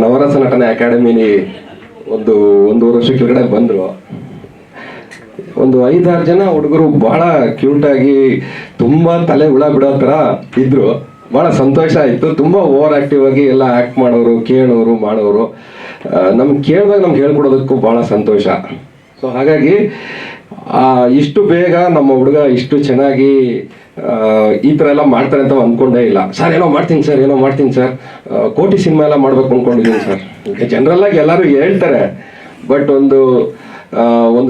ನವರಸ ನಟನೆ ಅಕಾಡೆಮಿನಿ ಒಂದು ವರ್ಷ ಕೆಳಗಡೆ ಬಂದರು. ಒಂದು 5-6 ಜನ ಹುಡುಗರು ಬಹಳ ಕ್ಯೂಟಾಗಿ ತುಂಬ ತಲೆ ಹುಳ ಬಿಡೋ ಥರ ಇದ್ರು. ಭಾಳ ಸಂತೋಷ ಆಯಿತು. ತುಂಬ ಓವರ್ ಆ್ಯಕ್ಟಿವ್ ಆಗಿ ಎಲ್ಲ ಆ್ಯಕ್ಟ್ ಮಾಡೋರು, ಕೇಳೋರು, ಮಾಡೋರು. ನಮ್ಗೆ ಕೇಳಿದಾಗ ನಮ್ಗೆ ಹೇಳ್ಕೊಡೋದಕ್ಕೂ ಭಾಳ ಸಂತೋಷ. ಸೊ ಹಾಗಾಗಿ ಇಷ್ಟು ಬೇಗ ನಮ್ಮ ಹುಡುಗ ಇಷ್ಟು ಚೆನ್ನಾಗಿ ಈ ಥರ ಎಲ್ಲ ಮಾಡ್ತಾರೆ ಅಂತ ಅಂದ್ಕೊಂಡೇ ಇಲ್ಲ. ಸರ್ ಏನೋ ಮಾಡ್ತೀನಿ ಸರ್, ಕೋಟಿ ಸಿನಿಮಾ ಎಲ್ಲ ಮಾಡ್ಬೇಕು ಅಂದ್ಕೊಂಡಿದ್ದೀನಿ ಸರ್. ಜನರಲ್ಲಾಗಿ ಎಲ್ಲರೂ ಹೇಳ್ತಾರೆ, ಬಟ್ ಒಂದು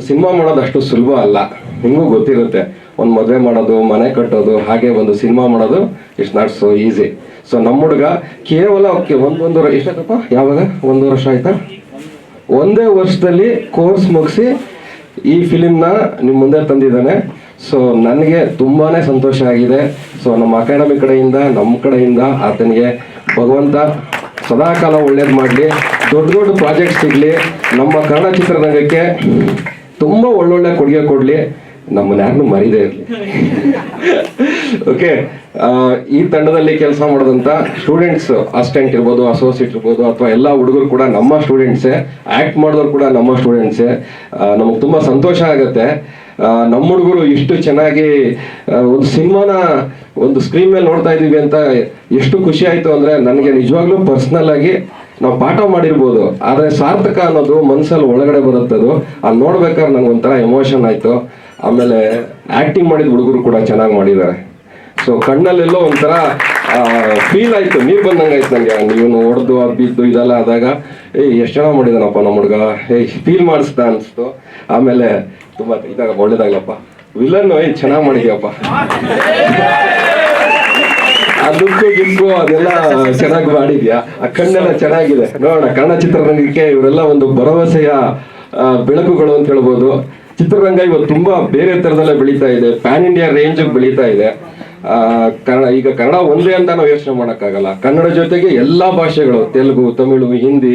ಸಿನಿಮಾ ಮಾಡೋದು ಅಷ್ಟು ಸುಲಭ ಅಲ್ಲ. ನಿಮಗೂ ಗೊತ್ತಿರುತ್ತೆ, ಒಂದು ಮದುವೆ ಮಾಡೋದು, ಮನೆ ಕಟ್ಟೋದು, ಹಾಗೆ ಒಂದು ಸಿನಿಮಾ ಮಾಡೋದು it's not so easy. So ನಮ್ಮ ಹುಡುಗ ಕೇವಲ ಒಂದು ಎಷ್ಟಾಯ್ತಪ್ಪ, ಯಾವಾಗ 1 ವರ್ಷ ಆಯ್ತಾ, 1 ವರ್ಷದಲ್ಲಿ ಕೋರ್ಸ್ ಮುಗಿಸಿ ಈ ಫಿಲಿಮ್ನ ನಿಮ್ಮ ಮುಂದೆ ತಂದಿದ್ದಾನೆ. ಸೊ ನನಗೆ ತುಂಬಾ ಸಂತೋಷ ಆಗಿದೆ. ಸೊ ನಮ್ಮ ಅಕಾಡೆಮಿ ಕಡೆಯಿಂದ, ನಮ್ಮ ಕಡೆಯಿಂದ ಆತನಿಗೆ ಭಗವಂತ ಸದಾಕಾಲ ಒಳ್ಳೇದು ಮಾಡಲಿ, ದೊಡ್ಡ ಪ್ರಾಜೆಕ್ಟ್ ಸಿಗಲಿ, ನಮ್ಮ ಕನ್ನಡ ಚಿತ್ರರಂಗಕ್ಕೆ ತುಂಬ ಒಳ್ಳೊಳ್ಳೆ ಕೊಡುಗೆ ಕೊಡಲಿ, ನಮ್ಮನ್ನ ಯಾರನ್ನೂ ಮರೀದೇ ಇರಲಿ. ಓಕೆ, ಈ ತಂಡದಲ್ಲಿ ಕೆಲಸ ಮಾಡೋದಂಥ ಸ್ಟೂಡೆಂಟ್ಸ್, ಅಸಿಸ್ಟೆಂಟ್ ಇರ್ಬೋದು, ಅಸೋಸಿಯೇಟ್ ಇರ್ಬೋದು, ಅಥವಾ ಎಲ್ಲ ಹುಡುಗರು ಕೂಡ ನಮ್ಮ ಸ್ಟೂಡೆಂಟ್ಸೇ, ಆ್ಯಕ್ಟ್ ಮಾಡಿದವರು ಕೂಡ ನಮ್ಮ ಸ್ಟೂಡೆಂಟ್ಸೇ. ನಮಗೆ ತುಂಬ ಸಂತೋಷ ಆಗುತ್ತೆ. ನಮ್ಮ ಹುಡುಗರು ಇಷ್ಟು ಚೆನ್ನಾಗಿ ಒಂದು ಸಿನಿಮಾನ ಒಂದು ಸ್ಕ್ರೀನ್ ಮೇಲೆ ನೋಡ್ತಾ ಇದ್ದೀವಿ ಅಂತ ಎಷ್ಟು ಖುಷಿ ಆಯಿತು ಅಂದರೆ, ನನಗೆ ನಿಜವಾಗ್ಲೂ ಪರ್ಸ್ನಲ್ ಆಗಿ ನಾವು ಪಾಠ ಮಾಡಿರ್ಬೋದು, ಆದರೆ ಸಾರ್ಥಕ ಅನ್ನೋದು ಮನಸ್ಸಲ್ಲಿ ಒಳಗಡೆ ಬರುತ್ತದು. ಅಲ್ಲಿ ನೋಡ್ಬೇಕಾದ್ರೆ ನನಗೊಂಥರ ಎಮೋಷನ್ ಆಯಿತು. ಆಮೇಲೆ ಆ್ಯಕ್ಟಿಂಗ್ ಮಾಡಿದ ಹುಡುಗರು ಕೂಡ ಚೆನ್ನಾಗಿ ಮಾಡಿದ್ದಾರೆ. ಸೊ ಕಣ್ಣಲ್ಲೆಲ್ಲೋ ಒಂಥರ ಫೀಲ್ ಆಯಿತು, ನೀರು ಬಂದಂಗೆ ಆಯ್ತು ನನಗೆ. ನೀವು ಹೊಡೆದು ಬಿದ್ದು ಇದೆಲ್ಲ ಆದಾಗ ಎಷ್ಟು ಚೆನ್ನಾಗಿ ಮಾಡಿದಾನಪ್ಪ ನಮ್ಮ ಹುಡುಗ, ಫೀಲ್ ಮಾಡಿಸ್ತಾ ಅನಿಸ್ತು. ಆಮೇಲೆ ತುಂಬ ಒಳ್ಳೇದಾಗ್ಲಪ್ಪ, ವಿಲನ್ನು ಚೆನ್ನಾಗಿ ಮಾಡಿದ್ಯಪ್ಪ, ಅದಕ್ಕೂ ಗಿಕ್ಕು ಅದೆಲ್ಲ ಚೆನ್ನಾಗಿ ಮಾಡಿದ್ಯಾ, ಆ ಕಣ್ಣೆಲ್ಲ ಚೆನ್ನಾಗಿದೆ. ನೋಡೋಣ, ಕನ್ನಡ ಚಿತ್ರರಂಗಕ್ಕೆ ಇವರೆಲ್ಲ ಒಂದು ಭರವಸೆಯ ಬೆಳಕುಗಳು ಅಂತ ಹೇಳ್ಬೋದು. ಚಿತ್ರರಂಗ ಇವತ್ತು ತುಂಬಾ ಬೇರೆ ತರದಲ್ಲೇ ಬೆಳೀತಾ ಇದೆ, ಪ್ಯಾನ್ ಇಂಡಿಯಾ ರೇಂಜ್ ಬೆಳೀತಾ ಇದೆ. ಈಗ ಕನ್ನಡ ಒಂದೇ ಅಂತ ನಾವು ಯೋಚನೆ ಮಾಡೋಕ್ಕಾಗಲ್ಲ. ಕನ್ನಡ ಜೊತೆಗೆ ಎಲ್ಲಾ ಭಾಷೆಗಳು, ತೆಲುಗು, ತಮಿಳು, ಹಿಂದಿ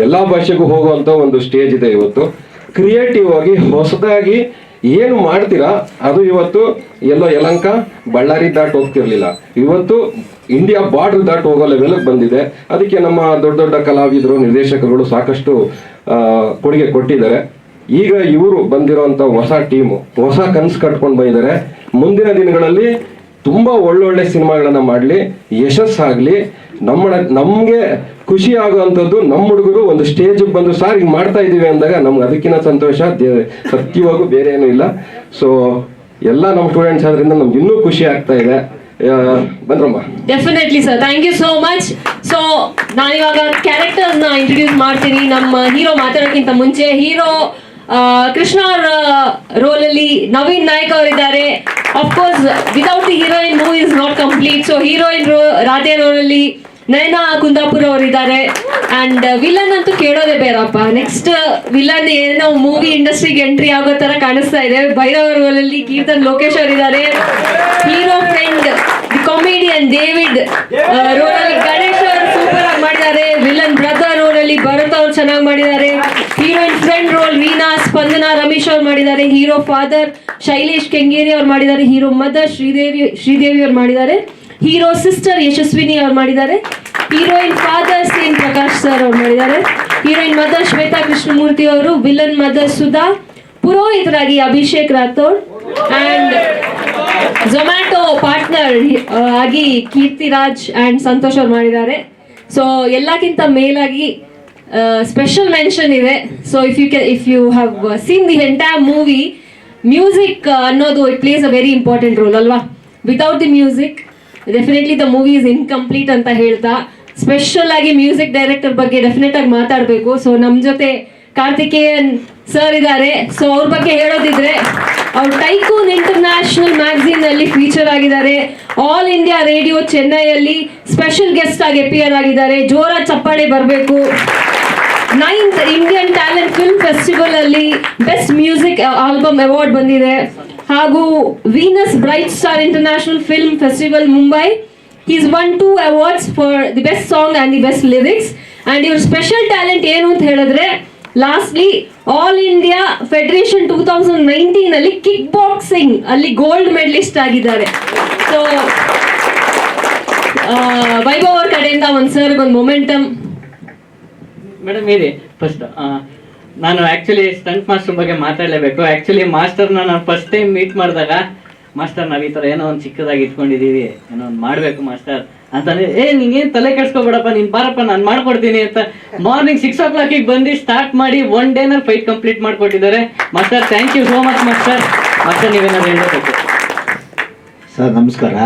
ಎಲ್ಲಾ ಭಾಷೆಗೂ ಹೋಗುವಂತ ಒಂದು ಸ್ಟೇಜ್ ಇದೆ ಇವತ್ತು. ಕ್ರಿಯೇಟಿವ್ ಆಗಿ ಹೊಸದಾಗಿ ಏನು ಮಾಡ್ತೀರಾ ಅದು ಇವತ್ತು ಎಲ್ಲೋ ಯಲಂಕ, ಬಳ್ಳಾರಿ ದಾಟ್ ಹೋಗ್ತಿರ್ಲಿಲ್ಲ, ಇವತ್ತು ಇಂಡಿಯಾ ಬಾರ್ಡರ್ ದಾಟ್ ಹೋಗೋ ಲೆವೆಲ್ಗೆ ಬಂದಿದೆ. ಅದಕ್ಕೆ ನಮ್ಮ ದೊಡ್ಡ ಕಲಾವಿದರು, ನಿರ್ದೇಶಕರುಗಳು ಸಾಕಷ್ಟು ಕೊಡುಗೆ ಕೊಟ್ಟಿದ್ದಾರೆ. ಈಗ ಇವರು ಬಂದಿರೋಂಥ ಹೊಸ ಟೀಮು ಹೊಸ ಕನಸು ಕಟ್ಕೊಂಡು ಬಂದಿದ್ದಾರೆ. ಮುಂದಿನ ದಿನಗಳಲ್ಲಿ ತುಂಬಾ ಒಳ್ಳೊಳ್ಳೆ ಸಿನಿಮಾಗಳನ್ನ ಮಾಡಲಿ, ಯಶಸ್ಸಾಗಲಿ. ನಮಗೆ ಖುಷಿ ಆಗುವಂಥದ್ದು ನಮ್ಮ ಹುಡುಗರು ಒಂದು ಸ್ಟೇಜಿಗೆ ಬಂದು ಸಾರ್ ಹಿಂಗೆ ಮಾಡ್ತಾ ಇದ್ದೀವಿ ಅಂದಾಗ ನಮ್ಗೆ ಅದಕ್ಕಿಂತ ಸಂತೋಷ ಸತ್ಯವಾಗೂ ಬೇರೆ ಏನೂ ಇಲ್ಲ. ಸೊ ಎಲ್ಲ ನಮ್ಮ ಸ್ಟೂಡೆಂಟ್ಸ್ ಆದ್ರಿಂದ ನಮ್ಗೆ ಇನ್ನೂ ಖುಷಿ ಆಗ್ತಾ ಇದೆ. ಬಂದ್ರಮ್ಮ. Definitely sir, thank you so much. So ನಾನಿವಾಗ ಕ್ಯಾರೆಕ್ಟರ್ನ ಇಂಟ್ರೊಡ್ಯೂಸ್ ಮಾಡ್ತೀನಿ. ನಮ್ಮ ಹೀರೋ ಮಾತಾಡೋಕ್ಕಿಂತ ಮುಂಚೆ, ಹೀರೋ ಕೃಷ್ಣ ಅವರ ರೋಲ್ ಅಲ್ಲಿ ನವೀನ್ ನಾಯಕ್ ಅವರಿದ್ದಾರೆ. Of course without the heroine movie is not complete. So heroine Radhe role ಅಲ್ಲಿ ನಯನಾ ಕುಂದಾಪುರ್ ಅವರಿದ್ದಾರೆ. ಅಂಡ್ ವಿಲನ್ ಅಂತೂ ಕೇಳೋದೇ ಬೇರಪ್ಪ. ನೆಕ್ಸ್ಟ್ ವಿಲನ್ ಏನೋ ಮೂವಿ ಇಂಡಸ್ಟ್ರಿಗೆ ಎಂಟ್ರಿ ಆಗೋ ತರ ಕಾಣಿಸ್ತಾ ಇದೆ. ಭೈರವ ರೋಲ್ ಅಲ್ಲಿ ಕೀರ್ತನ್ ಲೋಕೇಶ್ ಅವರಿದ್ದಾರೆ. Hero friend the comedian David role ಅಲ್ಲಿ ಗಣೇಶ್ ಅವರು ಸೂಪರ್ ಆಗಿ ಮಾಡಿದ್ದಾರೆ. ವಿಲನ್ ಬ್ರದರ್ ರೋಲ್ ಅಲ್ಲಿ ಭರತ್ ಅವರು ಚೆನ್ನಾಗಿ ಮಾಡಿದ್ದಾರೆ. ಹೀರೋಯಿನ್ ಫ್ರೆಂಡ್ ರೋಲ್ ವೀನಾ ಸ್ಪಂದನಾ ರಮೇಶ್ ಅವ್ರು ಮಾಡಿದ್ದಾರೆ. ಹೀರೋ ಫಾದರ್ ಶೈಲೇಶ್ ಕೆಂಗೇರಿ ಅವ್ರು ಮಾಡಿದ್ದಾರೆ. ಹೀರೋ ಮದರ್ ಶ್ರೀದೇವಿ ಅವ್ರು ಮಾಡಿದ್ದಾರೆ. ಹೀರೋ ಸಿಸ್ಟರ್ ಯಶಸ್ವಿನಿ ಅವ್ರು ಮಾಡಿದ್ದಾರೆ. Heroine father Sen Prakash sir ಅವ್ರು ಮಾಡಿದ್ದಾರೆ. ಹೀರೋಯಿನ್ ಮದರ್ ಶ್ವೇತಾ ಕೃಷ್ಣಮೂರ್ತಿ ಅವರು. Villain mother Sudha. ಪುರೋಹಿತರಾಗಿ ಅಭಿಷೇಕ್ ರಾಥೋಡ್. ಅಂಡ್ ಝೊಮ್ಯಾಟೊ ಪಾರ್ಟ್ನರ್ ಆಗಿ ಕೀರ್ತಿರಾಜ್ ಅಂಡ್ ಸಂತೋಷ್ ಅವ್ರು ಮಾಡಿದ್ದಾರೆ. ಸೊ ಎಲ್ಲಕ್ಕಿಂತ ಮೇಲಾಗಿ ಸ್ಪೆಷಲ್ ಮೆನ್ಷನ್ ಇದೆ. So if you have seen the entire movie, music ಅನ್ನೋದು it plays a very important role ಅಲ್ವಾ. Without the music definitely the movie is incomplete ಅಂತ ಹೇಳ್ತಾ, ಸ್ಪೆಷಲ್ ಆಗಿ ಮ್ಯೂಸಿಕ್ ಡೈರೆಕ್ಟರ್ ಬಗ್ಗೆ ಡೆಫಿನೆಟ್ ಆಗಿ ಮಾತಾಡಬೇಕು. ಸೊ ನಮ್ಮ ಜೊತೆ ಕಾರ್ತಿಕೇಯನ್ ಸರ್ ಇದ್ದಾರೆ. ಸೊ ಅವ್ರ ಬಗ್ಗೆ ಹೇಳೋದಿದ್ರೆ, ಅವ್ರು ಟೈಕೂನ್ ಇಂಟರ್ನ್ಯಾಷನಲ್ ಮ್ಯಾಗಝೀನ್ ಅಲ್ಲಿ ಫೀಚರ್ ಆಗಿದ್ದಾರೆ. ಆಲ್ ಇಂಡಿಯಾ ರೇಡಿಯೋ ಚೆನ್ನೈಯಲ್ಲಿ ಸ್ಪೆಷಲ್ ಗೆಸ್ಟ್ ಆಗಿ ಅಪಿಯರ್ ಆಗಿದ್ದಾರೆ. ಜೋರ ಚಪ್ಪಾಳೆ ಬರಬೇಕು. 9th Indian talent film festival ಅಲ್ಲಿ ಬೆಸ್ಟ್ ಮ್ಯೂಸಿಕ್ ಆಲ್ಬಮ್ ಅವಾರ್ಡ್ ಬಂದಿದೆ. ಹಾಗೂ Venus bright star international film festival Mumbai, he's won 2 awards for the best song and the best lyrics. and your special talent ಏನು ಅಂತ ಹೇಳಿದ್ರೆ, ಲಾಸ್ಟ್ಲಿ ಆಲ್ ಇಂಡಿಯಾ ಫೆಡರೇಷನ್ 2019 ಅಲ್ಲಿ kick boxing ಅಲ್ಲಿ gold medalist ಆಗಿದ್ದಾರೆ. So Vaibhav ಅವ್ರ ಕಡೆಯಿಂದ ಒಂದು ಸರ್ಗೆ ಒಂದು ಮೊಮೆಂಟಮ್. ಮೇಡಮ್ ಇರಿ ಫಸ್ಟ್ ನಾನು ಆ್ಯಕ್ಚುಲಿ ಸ್ಟಂಟ್ ಮಾಸ್ಟರ್ ಬಗ್ಗೆ ಮಾತಾಡಲೇಬೇಕು. ಆ್ಯಕ್ಚುಲಿ ಮಾಸ್ಟರ್ನ ನಾನು ಫಸ್ಟ್ ಟೈಮ್ ಮೀಟ್ ಮಾಡಿದಾಗ, ಮಾಸ್ಟರ್ ನಾವು ಈ ಥರ ಏನೋ ಒಂದು ಚಿಕ್ಕದಾಗಿ ಇಟ್ಕೊಂಡಿದ್ದೀವಿ, ಏನೋ ಒಂದು ಮಾಡಬೇಕು ಮಾಸ್ಟರ್ ಅಂತಂದ್ರೆ, ನೀನೇನು ತಲೆ ಕೆಡ್ಸ್ಕೊಬೇಡಪ್ಪ, ನೀನು ಬಾರಪ್ಪ ನಾನು ಮಾಡ್ಕೊಡ್ತೀನಿ ಅಂತ ಮಾರ್ನಿಂಗ್ 6 o'clock ಬಂದು ಸ್ಟಾರ್ಟ್ ಮಾಡಿ 1 ಡೇನಲ್ಲಿ ಫೈಟ್ ಕಂಪ್ಲೀಟ್ ಮಾಡಿಕೊಟ್ಟಿದ್ದಾರೆ. Master thank you so much master. Master ನೀವೇನಾದ್ರು ಹೇಳಬೇಕು? ಸರ್ ನಮಸ್ಕಾರ.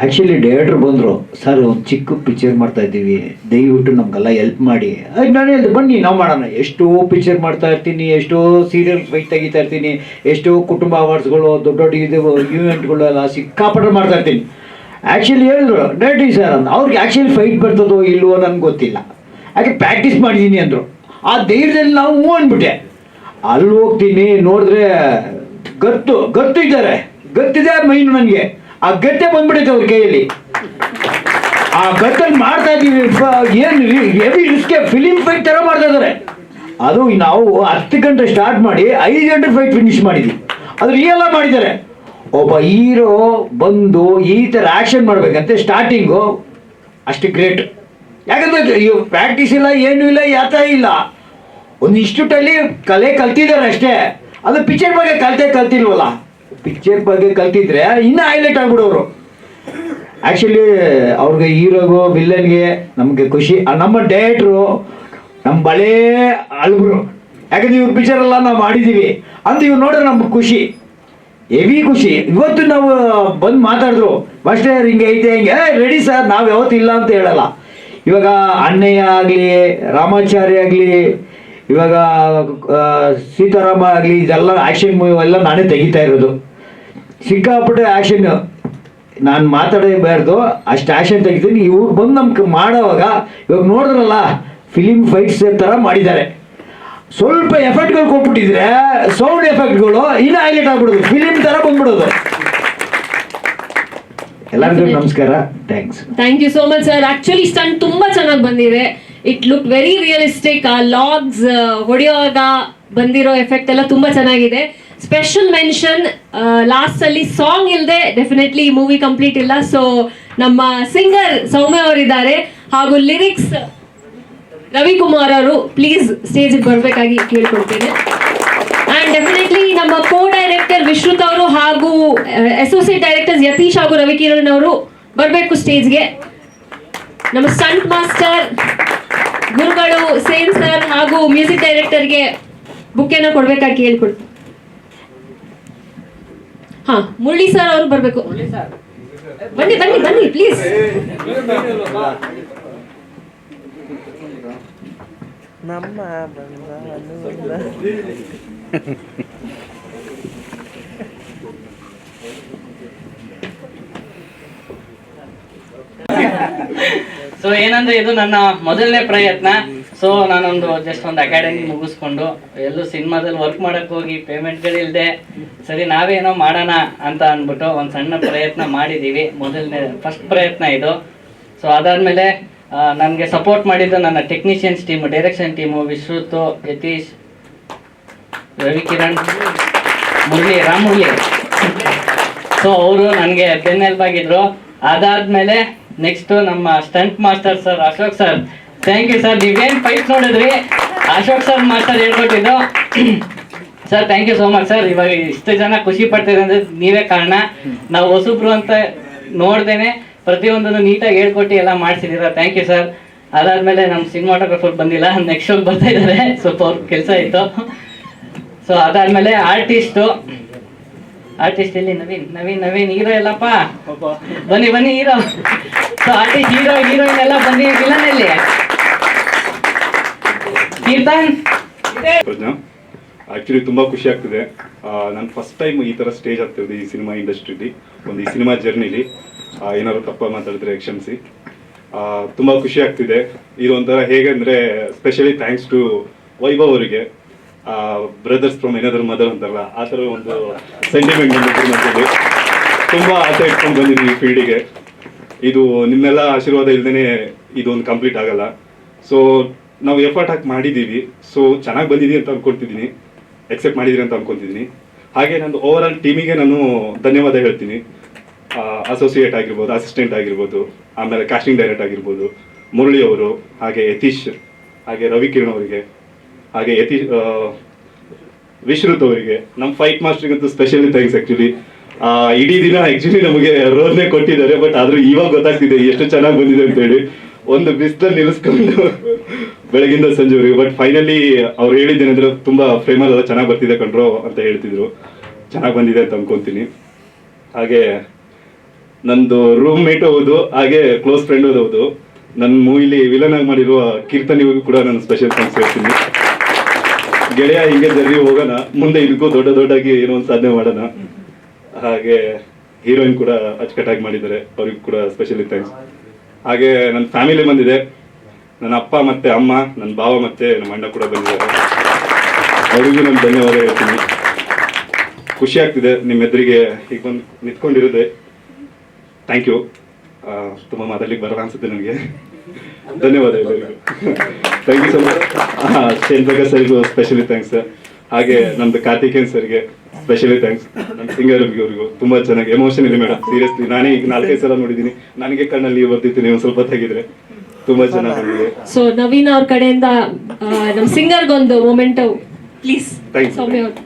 ಆ್ಯಕ್ಚುಲಿ ಡೈರೆಕ್ಟ್ರ್ ಬಂದರು, ಸರ್ ಒಂದು ಚಿಕ್ಕ ಪಿಕ್ಚರ್ ಮಾಡ್ತಾ ಇದ್ದೀವಿ, ದಯವಿಟ್ಟು ನಮಗೆಲ್ಲ ಹೆಲ್ಪ್ ಮಾಡಿ. ನಾನು ಹೇಳಿದೆ ಬನ್ನಿ ನಾವು ಮಾಡೋಣ. ಎಷ್ಟೋ ಪಿಕ್ಚರ್ ಮಾಡ್ತಾ ಇರ್ತೀನಿ, ಎಷ್ಟೋ ಸೀರಿಯಲ್ ಫೈಟ್ ತೆಗಿತಾ ಇರ್ತೀನಿ, ಎಷ್ಟೋ ಕುಟುಂಬ ಅವಾರ್ಡ್ಸ್ಗಳು, ದೊಡ್ಡ ದೊಡ್ಡ ಇದು ಈವೆಂಟ್ಗಳು ಎಲ್ಲ ಸಿಕ್ಕಾಪಟ್ಟೆ ಮಾಡ್ತಾ ಇರ್ತೀನಿ. ಆ್ಯಕ್ಚುಲಿ ಹೇಳಿದ್ರು ಡೈರೆಕ್ಟ್ರಿ ಸರ್ ಅಂತ. ಅವ್ರಿಗೆ ಆ್ಯಕ್ಚುಲಿ ಫೈಟ್ ಬರ್ತದೋ ಇಲ್ವೋ ನನಗೆ ಗೊತ್ತಿಲ್ಲ, ಯಾಕೆ ಪ್ರಾಕ್ಟೀಸ್ ಮಾಡಿದ್ದೀನಿ ಅಂದರು. ಆ ಧೈರ್ಯದಲ್ಲಿ ನಾವು ಹ್ಞೂ ಅಂದ್ಬಿಟ್ಟೆ. ಅಲ್ಲಿ ಹೋಗ್ತೀನಿ, ನೋಡಿದ್ರೆ ಗತ್ತು ಇದ್ದಾರೆ, ಗತ್ತಿದೆ ಮೈನು. ನನಗೆ ಆ ಗತ್ತೆ ಬಂದ್ಬಿಡುತ್ತೆ ಅವ್ರ ಕೈಯಲ್ಲಿ. ಆ ಗತ್ತಲ್ಲಿ ಮಾಡ್ತಾ ಇದ್ದೀವಿ, ಏನು ಹೆವಿ ರಿಸ್ಕೆ ಫಿಲಿಮ್ ಫೈಟ್ ಥರ ಮಾಡ್ತಾ ಇದ್ದಾರೆ. ಅದು ನಾವು 10 ಗಂಟೆ ಸ್ಟಾರ್ಟ್ ಮಾಡಿ 5 ಗಂಟೆ ಫೈಟ್ ಫಿನಿಶ್ ಮಾಡಿದ್ವಿ. ಅದು ರಿಯಲ್ ಆಗಿ ಮಾಡಿದ್ದಾರೆ. ಒಬ್ಬ ಹೀರೋ ಬಂದು ಈ ಥರ ಆ್ಯಕ್ಷನ್ ಮಾಡ್ಬೇಕಂತೆ ಸ್ಟಾರ್ಟಿಂಗು, ಅಷ್ಟು ಗ್ರೇಟ್. ಯಾಕಂದ್ರೆ ಪ್ರಾಕ್ಟೀಸ್ ಇಲ್ಲ, ಏನೂ ಇಲ್ಲ, ಯಾತ ಇಲ್ಲ. ಒಂದು ಇನ್ಸ್ಟಿಟ್ಯೂಟಲ್ಲಿ ಕಲೆ ಕಲ್ತಿದ್ದಾರೆ ಅಷ್ಟೇ. ಅದು ಪಿಕ್ಚರ್ ಬಗ್ಗೆ ಕಲ್ತಿಲ್ವಲ್ಲ. ಪಿಕ್ಚರ್ ಬಗ್ಗೆ ಕಲ್ತಿದ್ರೆ ಇನ್ನೂ ಹೈಲೈಟ್ ಆಗ್ಬಿಡೋರು. ಆ್ಯಕ್ಚುಲಿ ಅವ್ರಿಗೆ ಹೀರೋಗು ವಿಲ್ಲನ್ಗೆ ನಮಗೆ ಖುಷಿ. ನಮ್ಮ ಡೈರೆಕ್ಟ್ರು ನಮ್ಮ ಬಳೆ ಅಲ್ಬರು, ಯಾಕಂದ್ರೆ ಇವ್ರ ಪಿಕ್ಚರೆಲ್ಲ ನಾವು ಮಾಡಿದ್ದೀವಿ ಅಂತ ಇವ್ರು ನೋಡಿದ್ರೆ ನಮ್ಗೆ ಖುಷಿ, ಹೆವಿ ಖುಷಿ. ಇವತ್ತು ನಾವು ಬಂದು ಮಾತಾಡಿದ್ರು, ಮಾಸ್ಟರ್ ಹಿಂಗೆ ಐತೆ ಹಿಂಗೆ, ರೆಡಿ ಸರ್, ನಾವು ಯಾವತ್ತೂ ಇಲ್ಲ ಅಂತ ಹೇಳಲ್ಲ. ಇವಾಗ ಅಣ್ಣಯ್ಯ ಆಗಲಿ, ರಾಮಾಚಾರ್ಯ ಆಗಲಿ, ಇವಾಗ ಸೀತಾರಾಮ ಆಗಲಿ, ಇದೆಲ್ಲ ಆ್ಯಕ್ಷನ್ ಮೂವಿ ಎಲ್ಲ ನಾನೇ ತೆಗಿತಾ ಇರೋದು. ಸಿಕ್ಕಾಪಟ್ಟೆ ಆ್ಯಕ್ಷನ್, ನಾನು ಮಾತಾಡೇಬಾರ್ದು ಅಷ್ಟು ಆ್ಯಕ್ಷನ್ ತೆಗಿತೀನಿ. ಇವ್ರು ಬಂದು ನಮ್ಗೆ ಮಾಡೋವಾಗ ಇವಾಗ ನೋಡಿದ್ರಲ್ಲ ಫಿಲಿಮ್ ಫೈಟ್ಸ್ ಥರ ಮಾಡಿದ್ದಾರೆ. ಸ್ವಲ್ಪ ಎಫೆಕ್ಟ್ಗಳು ಕೊಟ್ಬಿಟ್ಟಿದ್ರೆ, ಸೌಂಡ್ ಎಫೆಕ್ಟ್ಗಳು ಇನ್ನೂ ಹೈಲೈಟ್ ಆಗ್ಬಿಡೋದು, ಫಿಲಿಮ್ ಥರ ಬಂದ್ಬಿಡೋದು. ಎಲ್ಲರಿಗೂ ನಮಸ್ಕಾರ, thanks. Thank you so much sir. Actually stunt ತುಂಬಾ ಚೆನ್ನಾಗಿ ಬಂದಿದೆ. It look very realistic. ಆ ಲಾಗ್ಸ್ ಹೊಡೆಯುವಾಗ ಬಂದಿರೋ ಎಫೆಕ್ಟ್ ಎಲ್ಲ ತುಂಬಾ ಚೆನ್ನಾಗಿದೆ. ಸ್ಪೆಷಲ್ ಮೆನ್ಷನ್, ಲಾಸ್ಟ್ ಅಲ್ಲಿ ಸಾಂಗ್ ಇಲ್ಲದೆ ಡೆಫಿನೆಟ್ಲಿ ಈ ಮೂವಿ ಕಂಪ್ಲೀಟ್ ಇಲ್ಲ. ಸೊ ನಮ್ಮ ಸಿಂಗರ್ ಸೌಮ್ಯ ಅವರಿದ್ದಾರೆ, ಹಾಗೂ ಲಿರಿಕ್ಸ್ ರವಿಕುಮಾರ್ ಅವರು ಪ್ಲೀಸ್ ಸ್ಟೇಜ್ ಬರಬೇಕಾಗಿ ಕೇಳ್ಕೊಳ್ತೇನೆ. ಅಂಡ್ ಡೆಫಿನೆಟ್ಲಿ ನಮ್ಮ ಕೋ ಡೈರೆಕ್ಟರ್ ವಿಶ್ರುತ್ ಅವರು ಹಾಗೂ ಅಸೋಸಿಯೇಟ್ ಡೈರೆಕ್ಟರ್ಸ್ ಯತೀಶ್ ಹಾಗೂ ರವಿಕಿರಣ್ ಅವರು ಬರಬೇಕು ಸ್ಟೇಜ್ಗೆ. ನಮ್ಮ ಸ್ಟಂಟ್ ಮಾಸ್ಟರ್ ಗುರುಗಳು ಸೇನ್ ಸರ್ ಹಾಗೂ ಮ್ಯೂಸಿಕ್ ಡೈರೆಕ್ಟರ್ಗೆ ಬುಕ್ಕೆನ ಕೊಡ್ಬೇಕಾಗಿ ಕೇಳ್ಕೊಡ್ತೀನಿ. ಹಾ, ಮುರಳಿ ಸರ್ ಅವರು ಬರಬೇಕು. ಬನ್ನಿ ಬನ್ನಿ ಬನ್ನಿ ಪ್ಲೀಸ್. ನಮ್ಮ ಸೊ ಏನಂದ್ರೆ ಇದು ನನ್ನ ಮೊದಲನೇ ಪ್ರಯತ್ನ. ಸೊ ನಾನೊಂದು ಜಸ್ಟ್ ಒಂದು ಅಕಾಡೆಮಿ ಮುಗಿಸ್ಕೊಂಡು ಎಲ್ಲೂ ಸಿನಿಮಾದಲ್ಲಿ ವರ್ಕ್ ಮಾಡಕ್ ಹೋಗಿ ಪೇಮೆಂಟ್ಗಳಿಲ್ದೆ, ಸರಿ ನಾವೇನೋ ಮಾಡೋಣ ಅಂತ ಅಂದ್ಬಿಟ್ಟು ಒಂದು ಸಣ್ಣ ಪ್ರಯತ್ನ ಮಾಡಿದ್ದೀವಿ. ಫಸ್ಟ್ ಪ್ರಯತ್ನ ಇದು. ಸೊ ಅದಾದ್ಮೇಲೆ ನನಗೆ ಸಪೋರ್ಟ್ ಮಾಡಿದ್ದು ನನ್ನ technicians team, direction team, Vishrut, Yatish, Ravikiran, Ramurali. So ಅವರು ನನಗೆ ಬೆನ್ನೆಲುಬಾಗಿದ್ರು. ಅದಾದ್ಮೇಲೆ ನೆಕ್ಸ್ಟ್ ನಮ್ಮ stunt master sir Ashok sir, thank you sir. ನೀವೇನು ಫೈಟ್ ನೋಡಿದ್ರಿ ಅಶೋಕ್ ಸರ್ ಮಾಸ್ಟರ್ ಹೇಳ್ಕೊಟ್ಟಿದ್ದು sir, thank you so much sir. ಇವಾಗ ಇಷ್ಟು ಜನ ಖುಷಿ ಪಡ್ತಿದೆ ಅಂದ್ರೆ ನೀವೇ ಕಾರಣ. ನಾವು ಹೊಸಬ್ರು ಅಂತ ನೋಡ್ದೇನೆ ಪ್ರತಿಯೊಂದನ್ನು ನೀಟಾಗಿ ಹೇಳ್ಕೊಟ್ಟು ಎಲ್ಲ ಮಾಡಿಸಿದ್ದೀರಾ, ಥ್ಯಾಂಕ್ ಯು ಸರ್. ಅದಾದ್ಮೇಲೆ ನಮ್ಮ ಸಿನಿಮಾಟೋಗ್ರಫರ್ ಬಂದಿಲ್ಲ, ನೆಕ್ಸ್ಟ್ ಶೋಗೆ ಬರ್ತಾ ಇದ್ದಾರೆ, ಸ್ವಲ್ಪ ಅವ್ರ ಕೆಲಸ ಇತ್ತು. ಸೊ ಅದಾದ್ಮೇಲೆ ಆರ್ಟಿಸ್ಟ್ ಇಲ್ಲಿ ನವೀನ್ ಹೀರೋ ಎಲ್ಲಪ್ಪ, ಬನ್ನಿ ಹೀರೋ. ಸೊ ಆರ್ಟಿಸ್ಟ್, ಹೀರೋಯಿನ್ ಎಲ್ಲ ಬನ್ನಿ. ವಿಲನ್ ಎಲ್ಲಿ? ಕೀರ್ತನ್. ಆಕ್ಚುಲಿ ತುಂಬಾ ಖುಷಿ ಆಗ್ತಿದೆ. ನಾನು ಫಸ್ಟ್ ಟೈಮ್ ಈ ತರ ಸ್ಟೇಜ್ ಆಗ್ತಿರೋದು ಈ ಸಿನಿಮಾ ಇಂಡಸ್ಟ್ರಿಲಿ, ಈ ಸಿನಿಮಾ ಜರ್ನಿಲಿ. ಏನಾದ್ರು ತಪ್ಪ ಮಾತಾಡಿದ್ರೆ ಕ್ಷಮಿಸಿ. ತುಂಬಾ ಖುಷಿ ಆಗ್ತಿದೆ. ಇದು ಒಂಥರ ಹೇಗಂದ್ರೆ ಸ್ಪೆಷಲಿ ಥ್ಯಾಂಕ್ಸ್ ಟು ವೈಭವ್ ಅವರಿಗೆ, ಬ್ರದರ್ಸ್ ಫ್ರಮ್ ಎನದರ್ ಮದರ್ ಅಂತಾರಲ್ಲ ಆ ಥರ ಒಂದು ಸೆಂಟಿಮೆಂಟ್ ಬಂದಿದ್ದು. ತುಂಬಾ ಆಸೆ ಇಟ್ಕೊಂಡು ಬಂದಿದ್ವಿ ಈ ಫೀಲ್ಡಿಗೆ. ಇದು ನಿಮ್ಮೆಲ್ಲ ಆಶೀರ್ವಾದ ಇಲ್ಲದೇ ಇದೊಂದು ಕಂಪ್ಲೀಟ್ ಆಗಲ್ಲ. ಸೊ ನಾವು ಎಫರ್ಟ್ ಹಾಕಿ ಮಾಡಿದ್ದೀವಿ. ಸೊ ಚೆನ್ನಾಗಿ ಬಂದಿದ್ದೀವಿ ಅಂತ ಅನ್ಕೊಳ್ತಿದ್ದೀನಿ, ಎಕ್ಸೆಪ್ಟ್ ಮಾಡಿದ್ದೀರಿ ಅಂತ ಅನ್ಕೊತಿದ್ದೀನಿ. ಹಾಗೆ ನಂದು ಓವರ್ ಆಲ್ ಟೀಮಿಗೆ ನಾನು ಧನ್ಯವಾದ ಹೇಳ್ತೀನಿ. ಅಸೋಸಿಯೇಟ್ ಆಗಿರ್ಬೋದು, ಅಸಿಸ್ಟೆಂಟ್ ಆಗಿರ್ಬೋದು, ಆಮೇಲೆ ಕಾಸ್ಟಿಂಗ್ ಡೈರೆಕ್ಟ್ ಆಗಿರ್ಬೋದು, ಮುರಳಿ ಅವರು, ಹಾಗೆ ಯತೀಶ್, ಹಾಗೆ ರವಿಕಿರಣ್ ಅವರಿಗೆ, ಹಾಗೆ ವಿಶ್ರುತ್ ಅವರಿಗೆ, ನಮ್ಮ ಫೈಟ್ ಮಾಸ್ಟರ್ಗಂತೂ ಸ್ಪೆಷಲಿ ಥ್ಯಾಂಕ್ಸ್. ಆ್ಯಕ್ಚುಲಿ ಇಡೀ ದಿನ ಆ್ಯಕ್ಚುಲಿ ನಮಗೆ ರೋಲ್ನೇ ಕೊಟ್ಟಿದ್ದಾರೆ, ಬಟ್ ಆದರೂ ಇವಾಗ ಗೊತ್ತಾಗ್ತಿದೆ ಎಷ್ಟು ಚೆನ್ನಾಗಿ ಬಂದಿದೆ ಅಂತೇಳಿ. ಒಂದು ಬಿಸಿಲಲ್ಲಿ ನಿಲ್ಲಿಸ್ಕೊಂಡು ಬೆಳಗಿಂದ ಸಂಜೆವರೆಗೆ. ಬಟ್ ಫೈನಲಿ ಅವ್ರು ಹೇಳಿದ್ದೇನೆಂದ್ರೆ ತುಂಬ ಫ್ರೇಮಲ್ ಎಲ್ಲ ಚೆನ್ನಾಗಿ ಬರ್ತಿದೆ ಕಂಡ್ರೋ ಅಂತ ಹೇಳ್ತಿದ್ರು. ಚೆನ್ನಾಗಿ ಬಂದಿದೆ ಅಂತ ಅನ್ಕೊಂತೀನಿ. ಹಾಗೆ ನಂದು ರೂಮ್ ಮೇಟ್ ಹೌದು, ಹಾಗೆ ಕ್ಲೋಸ್ ಫ್ರೆಂಡ್ ಹೌದು. ನನ್ನ ಮೂವಿಲಿ ವಿಲನ್ ಆಗಿ ಮಾಡಿರುವ ಕೀರ್ತನಿಗೂ ಕೂಡ ನಾನು ಸ್ಪೆಷಲ್ ಥ್ಯಾಂಕ್ಸ್ ಹೇಳ್ತೀನಿ. ಗೆಳೆಯ ಹಿಂಗೆ ಜರ್ನಿ ಹೋಗೋಣ, ಮುಂದೆ ಇದಕ್ಕೂ ದೊಡ್ಡದಾಗಿ ಏನೋ ಒಂದು ಸಾಧನೆ ಮಾಡೋಣ. ಹಾಗೆ ಹೀರೋಯಿನ್ ಕೂಡ ಅಚ್ಚುಕಟ್ಟಾಗಿ ಮಾಡಿದ್ದಾರೆ, ಅವ್ರಿಗೂ ಕೂಡ ಸ್ಪೆಷಲಿ ಥ್ಯಾಂಕ್ಸ್. ಹಾಗೆ ನನ್ನ ಫ್ಯಾಮಿಲಿ ಬಂದಿದೆ, ನನ್ನ ಅಪ್ಪ ಮತ್ತೆ ಅಮ್ಮ, ನನ್ನ ಭಾವ ಮತ್ತೆ ನಮ್ಮ ಅಣ್ಣ ಕೂಡ ಬಂದಿದ್ದಾರೆ. ಅವರಿಗೂ ನಾನು ಧನ್ಯವಾದ ಹೇಳ್ತೀನಿ. ಖುಷಿ ಆಗ್ತಿದೆ ನಿಮ್ಮ ಎದುರಿಗೆ ಈಗ ಬಂದು ನಿಂತ್ಕೊಂಡಿರೋದೆ. Thank you. ತುಂಬ ಮಾತಾಡ್ಲಿಕ್ಕೆ ಬರಲ್ಲ ಅನ್ಸುತ್ತೆ ನನಗೆ. ಧನ್ಯವಾದ ಎಲ್ಲರಿಗೂ. Thank you so much. Sen Prakash ಸರ್ಗೂ ಸ್ಪೆಷಲಿ ಥ್ಯಾಂಕ್ಸ್. ಹಾಗೆ ನಮ್ದು ಕಾರ್ತಿಕೇಯನ್ ಸರ್ಗೆ ಸ್ಪೆಷಲಿ ಥ್ಯಾಂಕ್ಸ್. ನಮ್ಮ ಸಿಂಗರ್ ಅವ್ರಿಗೂ ತುಂಬ ಚೆನ್ನಾಗಿ ಎಮೋಷನ್ ಇದೆ ಮೇಡಮ್. ಸೀರಿಯಸ್ಲಿ ನಾನೇ ಈಗ 4-5 ಸಲ ನೋಡಿದ್ದೀನಿ, ನನಗೆ ಕಣ್ಣಲ್ಲಿ ನೀರು ಬರ್ತಿತ್ತು ನೀವು ಸ್ವಲ್ಪ ತೆಗಿದ್ರೆ. ತುಂಬಾ ಚೆನ್ನಾಗಿ ಬಂದಿದೆ. ಸೊ ನವೀನ್ ಅವ್ರ ಕಡೆಯಿಂದ ನಮ್ಮ ಸಿಂಗರ್ಗೊಂದು ಮೊಮೆಂಟ್ ಪ್ಲೀಸ್. Thank you. ಸೌಮ್ಯ ಅವ್ರು.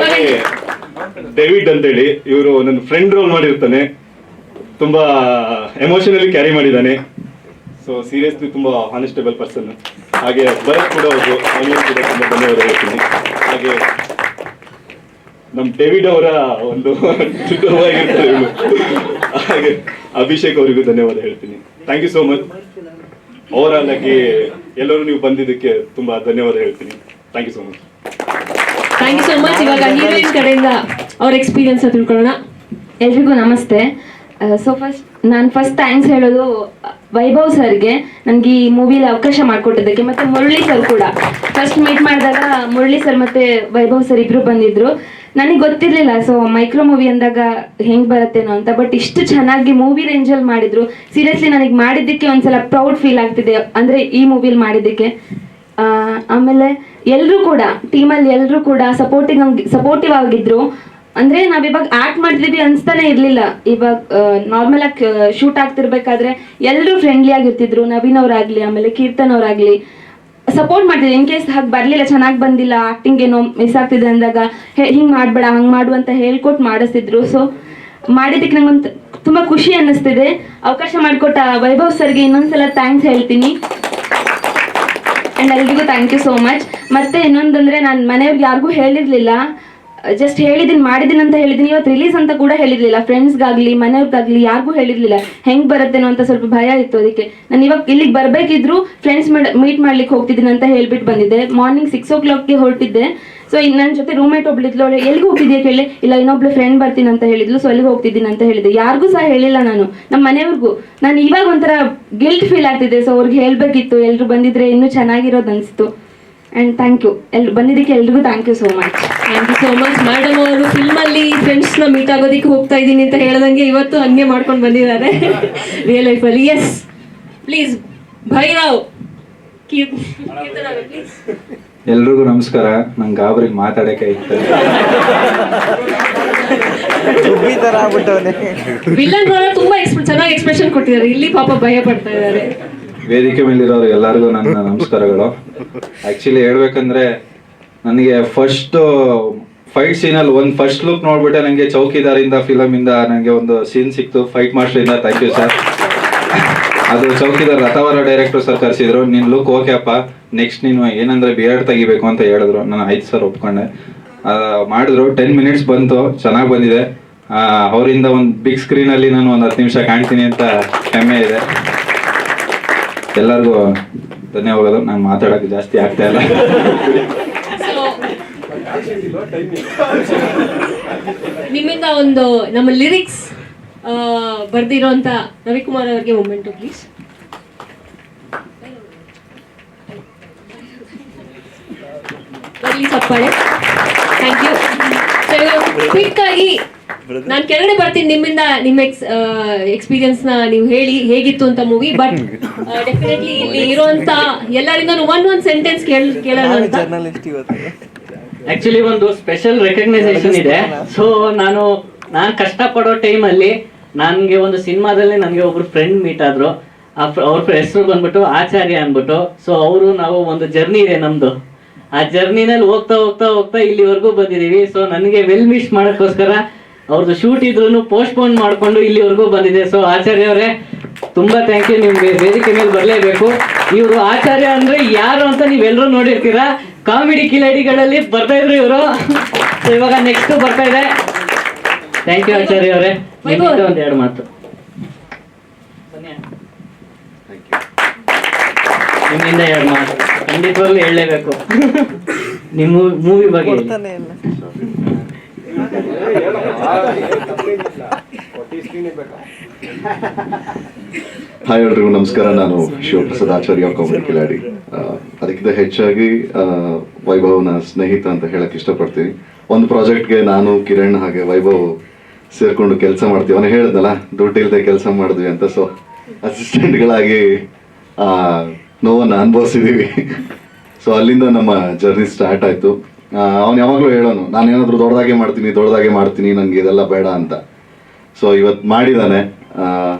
ಹಾಗೆ ಡೇವಿಡ್ ಅಂತೇಳಿ ಇವರು ನನ್ನ ಫ್ರೆಂಡ್ ರೋಲ್ ಮಾಡಿರ್ತಾನೆ, ತುಂಬಾ ಎಮೋಷನಲಿ ಕ್ಯಾರಿ ಮಾಡಿದ್ದಾನೆ. ಸೊ ಸೀರಿಯಸ್ಲಿ ತುಂಬಾ ಹಾನೆಸ್ಟೇಬಲ್ ಪರ್ಸನ್. ಹಾಗೆ ಭರತ್ ಕೂಡ ಹೌದು, ಅವನಿಗೂ ಕೂಡ ತುಂಬಾ ಧನ್ಯವಾದ ಹೇಳ್ತೀನಿ. ಹಾಗೆ ನಮ್ಮ ಡೇವಿಡ್ ಅವರ ಒಂದು ಚಿಕ್ಕವಾಗಿರ್ತಾರೆ ಇವ್ರು. ಹಾಗೆ ಅಭಿಷೇಕ್ ಅವರಿಗೂ ಧನ್ಯವಾದ ಹೇಳ್ತೀನಿ. Thank you so much. Overall ಆಗಿ ಎಲ್ಲರೂ ನೀವು ಬಂದಿದ್ದಕ್ಕೆ ತುಂಬಾ ಧನ್ಯವಾದ ಹೇಳ್ತೀನಿ. Thank you so much. Thank you so much. ಇವಾಗ ಹೀರೋಯಿನ್ ಕಡೆಯಿಂದ ಅವ್ರ ಎಕ್ಸ್ಪೀರಿಯನ್ಸ್ ತಿಳ್ಕೊಳ್ಳೋಣ. ಎಲ್ರಿಗೂ ನಮಸ್ತೆ. ನಾನು ಫಸ್ಟ್ ಥ್ಯಾಂಕ್ಸ್ ಹೇಳೋದು ವೈಭವ್ ಸರ್ಗೆ, ನನಗೆ ಈ ಮೂವಿಲಿ ಅವಕಾಶ ಮಾಡಿಕೊಟ್ಟಿದ್ದಕ್ಕೆ, ಮತ್ತು ಮುರಳಿ ಸರ್ ಕೂಡ. ಫಸ್ಟ್ ಮೀಟ್ ಮಾಡಿದಾಗ ಮುರಳಿ ಸರ್ ಮತ್ತು ವೈಭವ್ ಸರ್ ಇಬ್ಬರು ಬಂದಿದ್ದರು. ನನಗೆ ಗೊತ್ತಿರಲಿಲ್ಲ ಸೊ ಮೈಕ್ರೋ ಮೂವಿ ಅಂದಾಗ ಹೆಂಗೆ ಬರುತ್ತೇನೋ ಅಂತ. ಬಟ್ ಇಷ್ಟು ಚೆನ್ನಾಗಿ ಮೂವಿ ರೇಂಜಲ್ಲಿ ಮಾಡಿದರು. ಸೀರಿಯಸ್ಲಿ ನನಗೆ ಮಾಡಿದ್ದಕ್ಕೆ ಒಂದ್ಸಲ ಪ್ರೌಡ್ ಫೀಲ್ ಆಗ್ತಿದೆ, ಅಂದರೆ ಈ ಮೂವಿಲಿ ಮಾಡಿದ್ದಕ್ಕೆ. ಆಮೇಲೆ ಎಲ್ಲರೂ ಕೂಡ ಟೀಮಲ್ಲಿ ಎಲ್ಲರೂ ಕೂಡ ಸಪೋರ್ಟಿವ್ ಆಗಿದ್ರು. ಅಂದರೆ ನಾವಿವಾಗ ಆ್ಯಕ್ಟ್ ಮಾಡ್ತಿದ್ವಿ ಅನಿಸ್ತಾನೆ ಇರಲಿಲ್ಲ. ಇವಾಗ ನಾರ್ಮಲ್ ಆಗಿ ಶೂಟ್ ಆಗ್ತಿರ್ಬೇಕಾದ್ರೆ ಎಲ್ಲರೂ ಫ್ರೆಂಡ್ಲಿ ಆಗಿರ್ತಿದ್ರು. ನವೀನ್ ಅವರಾಗಲಿ, ಆಮೇಲೆ ಕೀರ್ತನ್ ಅವರಾಗಲಿ ಸಪೋರ್ಟ್ ಮಾಡ್ತಿದ್ರು. ಇನ್ ಕೇಸ್ ಹಾಗೆ ಬರಲಿಲ್ಲ, ಚೆನ್ನಾಗಿ ಬಂದಿಲ್ಲ, ಆ್ಯಕ್ಟಿಂಗ್ ಏನೋ ಮಿಸ್ ಆಗ್ತಿದೆ ಅಂದಾಗ ಹಿಂಗೆ ಮಾಡಬೇಡ ಹಂಗೆ ಮಾಡು ಅಂತ ಹೇಳ್ಕೊಟ್ಟು ಮಾಡಿಸ್ತಿದ್ರು. ಸೊ ಮಾಡಿದ್ದಕ್ಕೆ ನಂಗೊಂದು ತುಂಬ ಖುಷಿ ಅನ್ನಿಸ್ತಿದೆ. ಅವಕಾಶ ಮಾಡಿಕೊಟ್ಟ ವೈಭವ್ ಸರ್ಗೆ ಇನ್ನೊಂದ್ಸಲ ಥ್ಯಾಂಕ್ಸ್ ಹೇಳ್ತೀನಿ. ಆ್ಯಂಡ್ ಎಲ್ರಿಗೂ ಥ್ಯಾಂಕ್ ಯು ಸೋ ಮಚ್. ಮತ್ತು ಇನ್ನೊಂದಂದರೆ ನಾನು ಮನೆಯವ್ರಿಗೆ ಯಾರಿಗೂ ಹೇಳಿರಲಿಲ್ಲ, ಜಸ್ಟ್ ಹೇಳಿದ್ದೀನಿ ಮಾಡಿದ್ದೀನಿ ಅಂತ ಹೇಳಿದ್ದೀನಿ. ಇವತ್ತು ರಿಲೀಸ್ ಅಂತ ಕೂಡ ಹೇಳಿರಲಿಲ್ಲ, ಫ್ರೆಂಡ್ಸ್ಗಾಗಲಿ ಮನೆಯವ್ರಿಗಾಗಲಿ ಯಾರಿಗೂ ಹೇಳಿರಲಿಲ್ಲ. ಹೆಂಗೆ ಬರುತ್ತೇನೋ ಅಂತ ಸ್ವಲ್ಪ ಭಯ ಇತ್ತು. ಅದಕ್ಕೆ ನಾನು ಇವಾಗ ಇಲ್ಲಿಗೆ ಬರಬೇಕಿದ್ರು ಫ್ರೆಂಡ್ಸ್ ಮೀಟ್ ಮಾಡ್ಲಿಕ್ಕೆ ಹೋಗ್ತಿದ್ದೀನಿ ಅಂತ ಹೇಳ್ಬಿಟ್ಟು ಬಂದಿದ್ದೆ. ಮಾರ್ನಿಂಗ್ 6 o'clockಗೆ ಹೊರಟಿದ್ದೆ. ಸೊ ನನ್ನ ಜೊತೆ ರೂಮ್ಮೇಟ್ ಒಬ್ಳಿದ್ಲು, ಅವಳು ಎಲ್ಲಿಗೆ ಹೋಗ್ತಿದ್ಯಾ ಕೇಳಿ, ಇಲ್ಲ ಇನ್ನೊಬ್ಳು ಫ್ರೆಂಡ್ ಬರ್ತೀನಿ ಅಂತ ಹೇಳಿದ್ಲು, ಸೊ ಅಲ್ಲಿಗೆ ಹೋಗ್ತಿದ್ದೀನಿ ಅಂತ ಹೇಳಿದೆ. ಯಾರಿಗೂ ಸಹ ಹೇಳಿಲ್ಲ ನಾನು, ನಮ್ಮ ಮನೆಯವ್ರಿಗೂ. ನಾನು ಇವಾಗ ಒಂಥರ ಗಿಲ್ಟ್ ಫೀಲ್ ಆಗ್ತಿದೆ. ಸೊ ಅವ್ರಿಗೆ ಹೇಳಬೇಕಿತ್ತು, ಎಲ್ಲರೂ ಬಂದಿದ್ರೆ ಇನ್ನೂ ಚೆನ್ನಾಗಿರೋದು ಅನಿಸ್ತು. ಆ್ಯಂಡ್ ಥ್ಯಾಂಕ್ ಯು ಬಂದಿದ್ದಕ್ಕೆ ಎಲ್ರಿಗೂ thank you so much. Thank you so much. Madam ಅವರು ಫಿಲ್ಮಲ್ಲಿ ಫ್ರೆಂಡ್ಸ್ನ ಮೀಟ್ ಆಗೋದಕ್ಕೆ ಹೋಗ್ತಾ ಇದ್ದೀನಿ ಅಂತ ಹೇಳ್ದಂಗೆ ಇವತ್ತು ಹಂಗೆ ಮಾಡ್ಕೊಂಡು ಬಂದಿದ್ದಾರೆ ರಿಯಲ್ ಲೈಫಲ್ಲಿ. Yes please Bhairav please. ಎಲ್ರಿಗೂ ನಮಸ್ಕಾರ. ನಂಗೆ ಗಾಬರಿಗೆ ಮಾತಾಡಕ್ಕೆ ಇತ್ತು. ವಿಲನ್ ರೋಲ್ ತುಂಬಾ ಚೆನ್ನಾಗಿ ಎಕ್ಸ್ಪ್ರೆಷನ್ ಕೊಟ್ಟಿದ್ದಾರೆ. ಇಲ್ಲಿ ಪಾಪ ಭಯ ಪಡ್ತಾ ಇದ್ದಾರೆ. ವೇದಿಕೆ ಮೇಲಿರೋರು ಎಲ್ಲರಿಗೂ ನನ್ನ ನಮಸ್ಕಾರಗಳು. ಆ್ಯಕ್ಚುಲಿ ಹೇಳ್ಬೇಕಂದ್ರೆ ನನಗೆ ಫಸ್ಟ್ ಫೈಟ್ ಸೀನಲ್ಲಿ ಒಂದು ಫಸ್ಟ್ ಲುಕ್ ನೋಡ್ಬಿಟ್ಟೆ ನನಗೆ ಚೌಕಿದಾರಿಂದ ಫಿಲಮಿಂದ ನನಗೆ ಒಂದು ಸೀನ್ ಸಿಕ್ತು. ಫೈಟ್ ಮಾಸ್ಟರಿಂದ ಥ್ಯಾಂಕ್ ಯು ಸರ್. ಅದು ಚೌಕಿದಾರ್ ರಥವರ ಡೈರೆಕ್ಟರ್ ಸರ್ ಕರೆಸಿದ್ರು, ನಿನ್ನ ಲುಕ್ ಓಕೆ ಅಪ್ಪ, ನೆಕ್ಸ್ಟ್ ನೀನು ಏನಂದರೆ ಬಿಯರ್ಡ್ ತೆಗಿಬೇಕು ಅಂತ ಹೇಳಿದ್ರು. ನಾನು ಆಯ್ತು ಸರ್ ಒಪ್ಕೊಂಡೆ. ಮಾಡಿದ್ರು. 10 minutes ಬಂತು, ಚೆನ್ನಾಗಿ ಬಂದಿದೆ. ಅವರಿಂದ ಒಂದು ಬಿಗ್ ಸ್ಕ್ರೀನಲ್ಲಿ ನಾನು ಒಂದು 10 ನಿಮಿಷ ಕಾಣ್ತೀನಿ ಅಂತ ಹೆಮ್ಮೆ ಇದೆ. ಎಲ್ಲರಿಗೂ ಧನ್ಯವಾದ. ನಾನು ಮಾತಾಡೋಕ್ಕೆ ಜಾಸ್ತಿ ಆಗ್ತಾ ಇಲ್ಲ. ನಿಮ್ಮಿಂದ ಒಂದು ನಮ್ಮ ಲಿರಿಕ್ಸ್ ಬರ್ದಿರೋಂಥ ರವಿಕುಮಾರ್ ಅವರಿಗೆ ಮೊಮೆಂಟು ಪ್ಲೀಸ್. ಬರ್ಲಿ ಚಪ್ಪಾಳೆ. Thank you. ಕ್ವಿಕ್ ಆಗಿ ನಾನು ಕೆಳಗಡೆ ಬರ್ತೀನಿ, ನಿಮ್ಮಿಂದ ನಿಮ್ಮ ಎಕ್ಸ್ಪೀರಿಯನ್ಸ್ನ ನೀವು ಹೇಳಿ ಹೇಗಿತ್ತು ಅಂತ ಮೂವಿ. ಬಟ್ ಡೆಫಿನೆಟ್ಲಿ ಇಲ್ಲಿ ಇರುವಂತ ಎಲ್ಲರಿಂದ ಒಂದ್ ಸೆಂಟೆನ್ಸ್ ಕೇಳೋಣ ಅಂತ. ಆಕ್ಚುಲಿ ಒಂದು ಸ್ಪೆಷಲ್ ರೆಕಗ್ನೈಸೇಷನ್ ಇದೆ. ಸೊ ನಾನು ನಾನು ಕಷ್ಟಪಡೋ ಟೈಮಲ್ಲಿ ನನಗೆ ಒಂದು ಸಿನಿಮಾದಲ್ಲಿ ನನಗೆ ಒಬ್ರು ಫ್ರೆಂಡ್ ಮೀಟ್ ಆದರು. ಅವ್ರ ಹೆಸರು ಬಂದ್ಬಿಟ್ಟು ಆಚಾರ್ಯ ಅಂದ್ಬಿಟ್ಟು. ಸೊ ಅವರು ನಾವು ಒಂದು ಜರ್ನಿ ಇದೆ ನಮ್ಮದು, ಆ ಜರ್ನಿನಲ್ಲಿ ಹೋಗ್ತಾ ಹೋಗ್ತಾ ಹೋಗ್ತಾ ಇಲ್ಲಿವರೆಗೂ ಬಂದಿದ್ದೀವಿ. ಸೊ ನನಗೆ ವೆಲ್ ವಿಶ್ ಮಾಡೋಕ್ಕೋಸ್ಕರ ಅವ್ರದ್ದು ಶೂಟ್ ಇದ್ರೂ ಪೋಸ್ಟ್ಪೋನ್ ಮಾಡಿಕೊಂಡು ಇಲ್ಲಿವರೆಗೂ ಬಂದಿದೆ. ಸೊ ಆಚಾರ್ಯ ಅವರೇ ತುಂಬ ಥ್ಯಾಂಕ್ ಯು. ನಿಮ್ಗೆ ವೇದಿಕೆ ಮೇಲೆ ಬರಲೇಬೇಕು. ಇವರು ಆಚಾರ್ಯ ಅಂದರೆ ಯಾರು ಅಂತ ನೀವೆಲ್ಲರೂ ನೋಡಿರ್ತೀರಾ, ಕಾಮಿಡಿ ಕಿಲಾಡಿಗಳಲ್ಲಿ ಬರ್ತಾ ಇದ್ರು ಇವರು. ಸೊ ಇವಾಗ ನೆಕ್ಸ್ಟ್ ಬರ್ತಾ ಇದೆ. ಥ್ಯಾಂಕ್ ಯು ಆಚಾರ್ಯ ಅವರೇ. ನಿಮ್ಮಿಂದ ಒಂದೆರಡು ಮಾತು. ನಿಮ್ಮಿಂದ 2 ಮಾತು ಖಂಡಿತವಾಗ್ಲೂ ಹೇಳಲೇಬೇಕು. ನಿಮ್ಮ ಮೂವಿ ಬಗ್ಗೆ ಹಾಯ್ ಎಲ್ರಿಗೂ ನಮಸ್ಕಾರ. ನಾನು ಶಿವಪ್ರಸಾದ್ ಆಚಾರ್ಯ, ಕಾಮಿಡಿ ಕಿಲಾಡಿ. ಅದಕ್ಕಿಂತ ಹೆಚ್ಚಾಗಿ ವೈಭವ್ನ ಸ್ನೇಹಿತ ಅಂತ ಹೇಳಕ್ ಇಷ್ಟಪಡ್ತೀನಿ. ಒಂದು ಪ್ರಾಜೆಕ್ಟ್ಗೆ ನಾನು, ಕಿರಣ್ ಹಾಗೆ ವೈಭವ್ ಸೇರ್ಕೊಂಡು ಕೆಲಸ ಮಾಡ್ತೀವಿ. ಅವನು ಹೇಳಿದ್ನಲ್ಲ, ದುಡ್ಡು ಇಲ್ಲದೆ ಕೆಲಸ ಮಾಡಿದ್ವಿ ಅಂತ. ಸೊ ಅಸಿಸ್ಟೆಂಟ್ಗಳಾಗಿ ನೋವನ್ನು ಅನುಭವಿಸಿದ್ದೀವಿ. ಸೊ ಅಲ್ಲಿಂದ ನಮ್ಮ ಜರ್ನಿ ಸ್ಟಾರ್ಟ್ ಆಯಿತು. ಅವ್ನು ಯಾವಾಗಲೂ ಹೇಳೋನು, ನಾನೇನಾದರೂ ದೊಡ್ಡದಾಗೆ ಮಾಡ್ತೀನಿ, ನನಗೆ ಇದೆಲ್ಲ ಬೇಡ ಅಂತ. ಸೊ ಇವತ್ತು ಮಾಡಿದ್ದಾನೆ.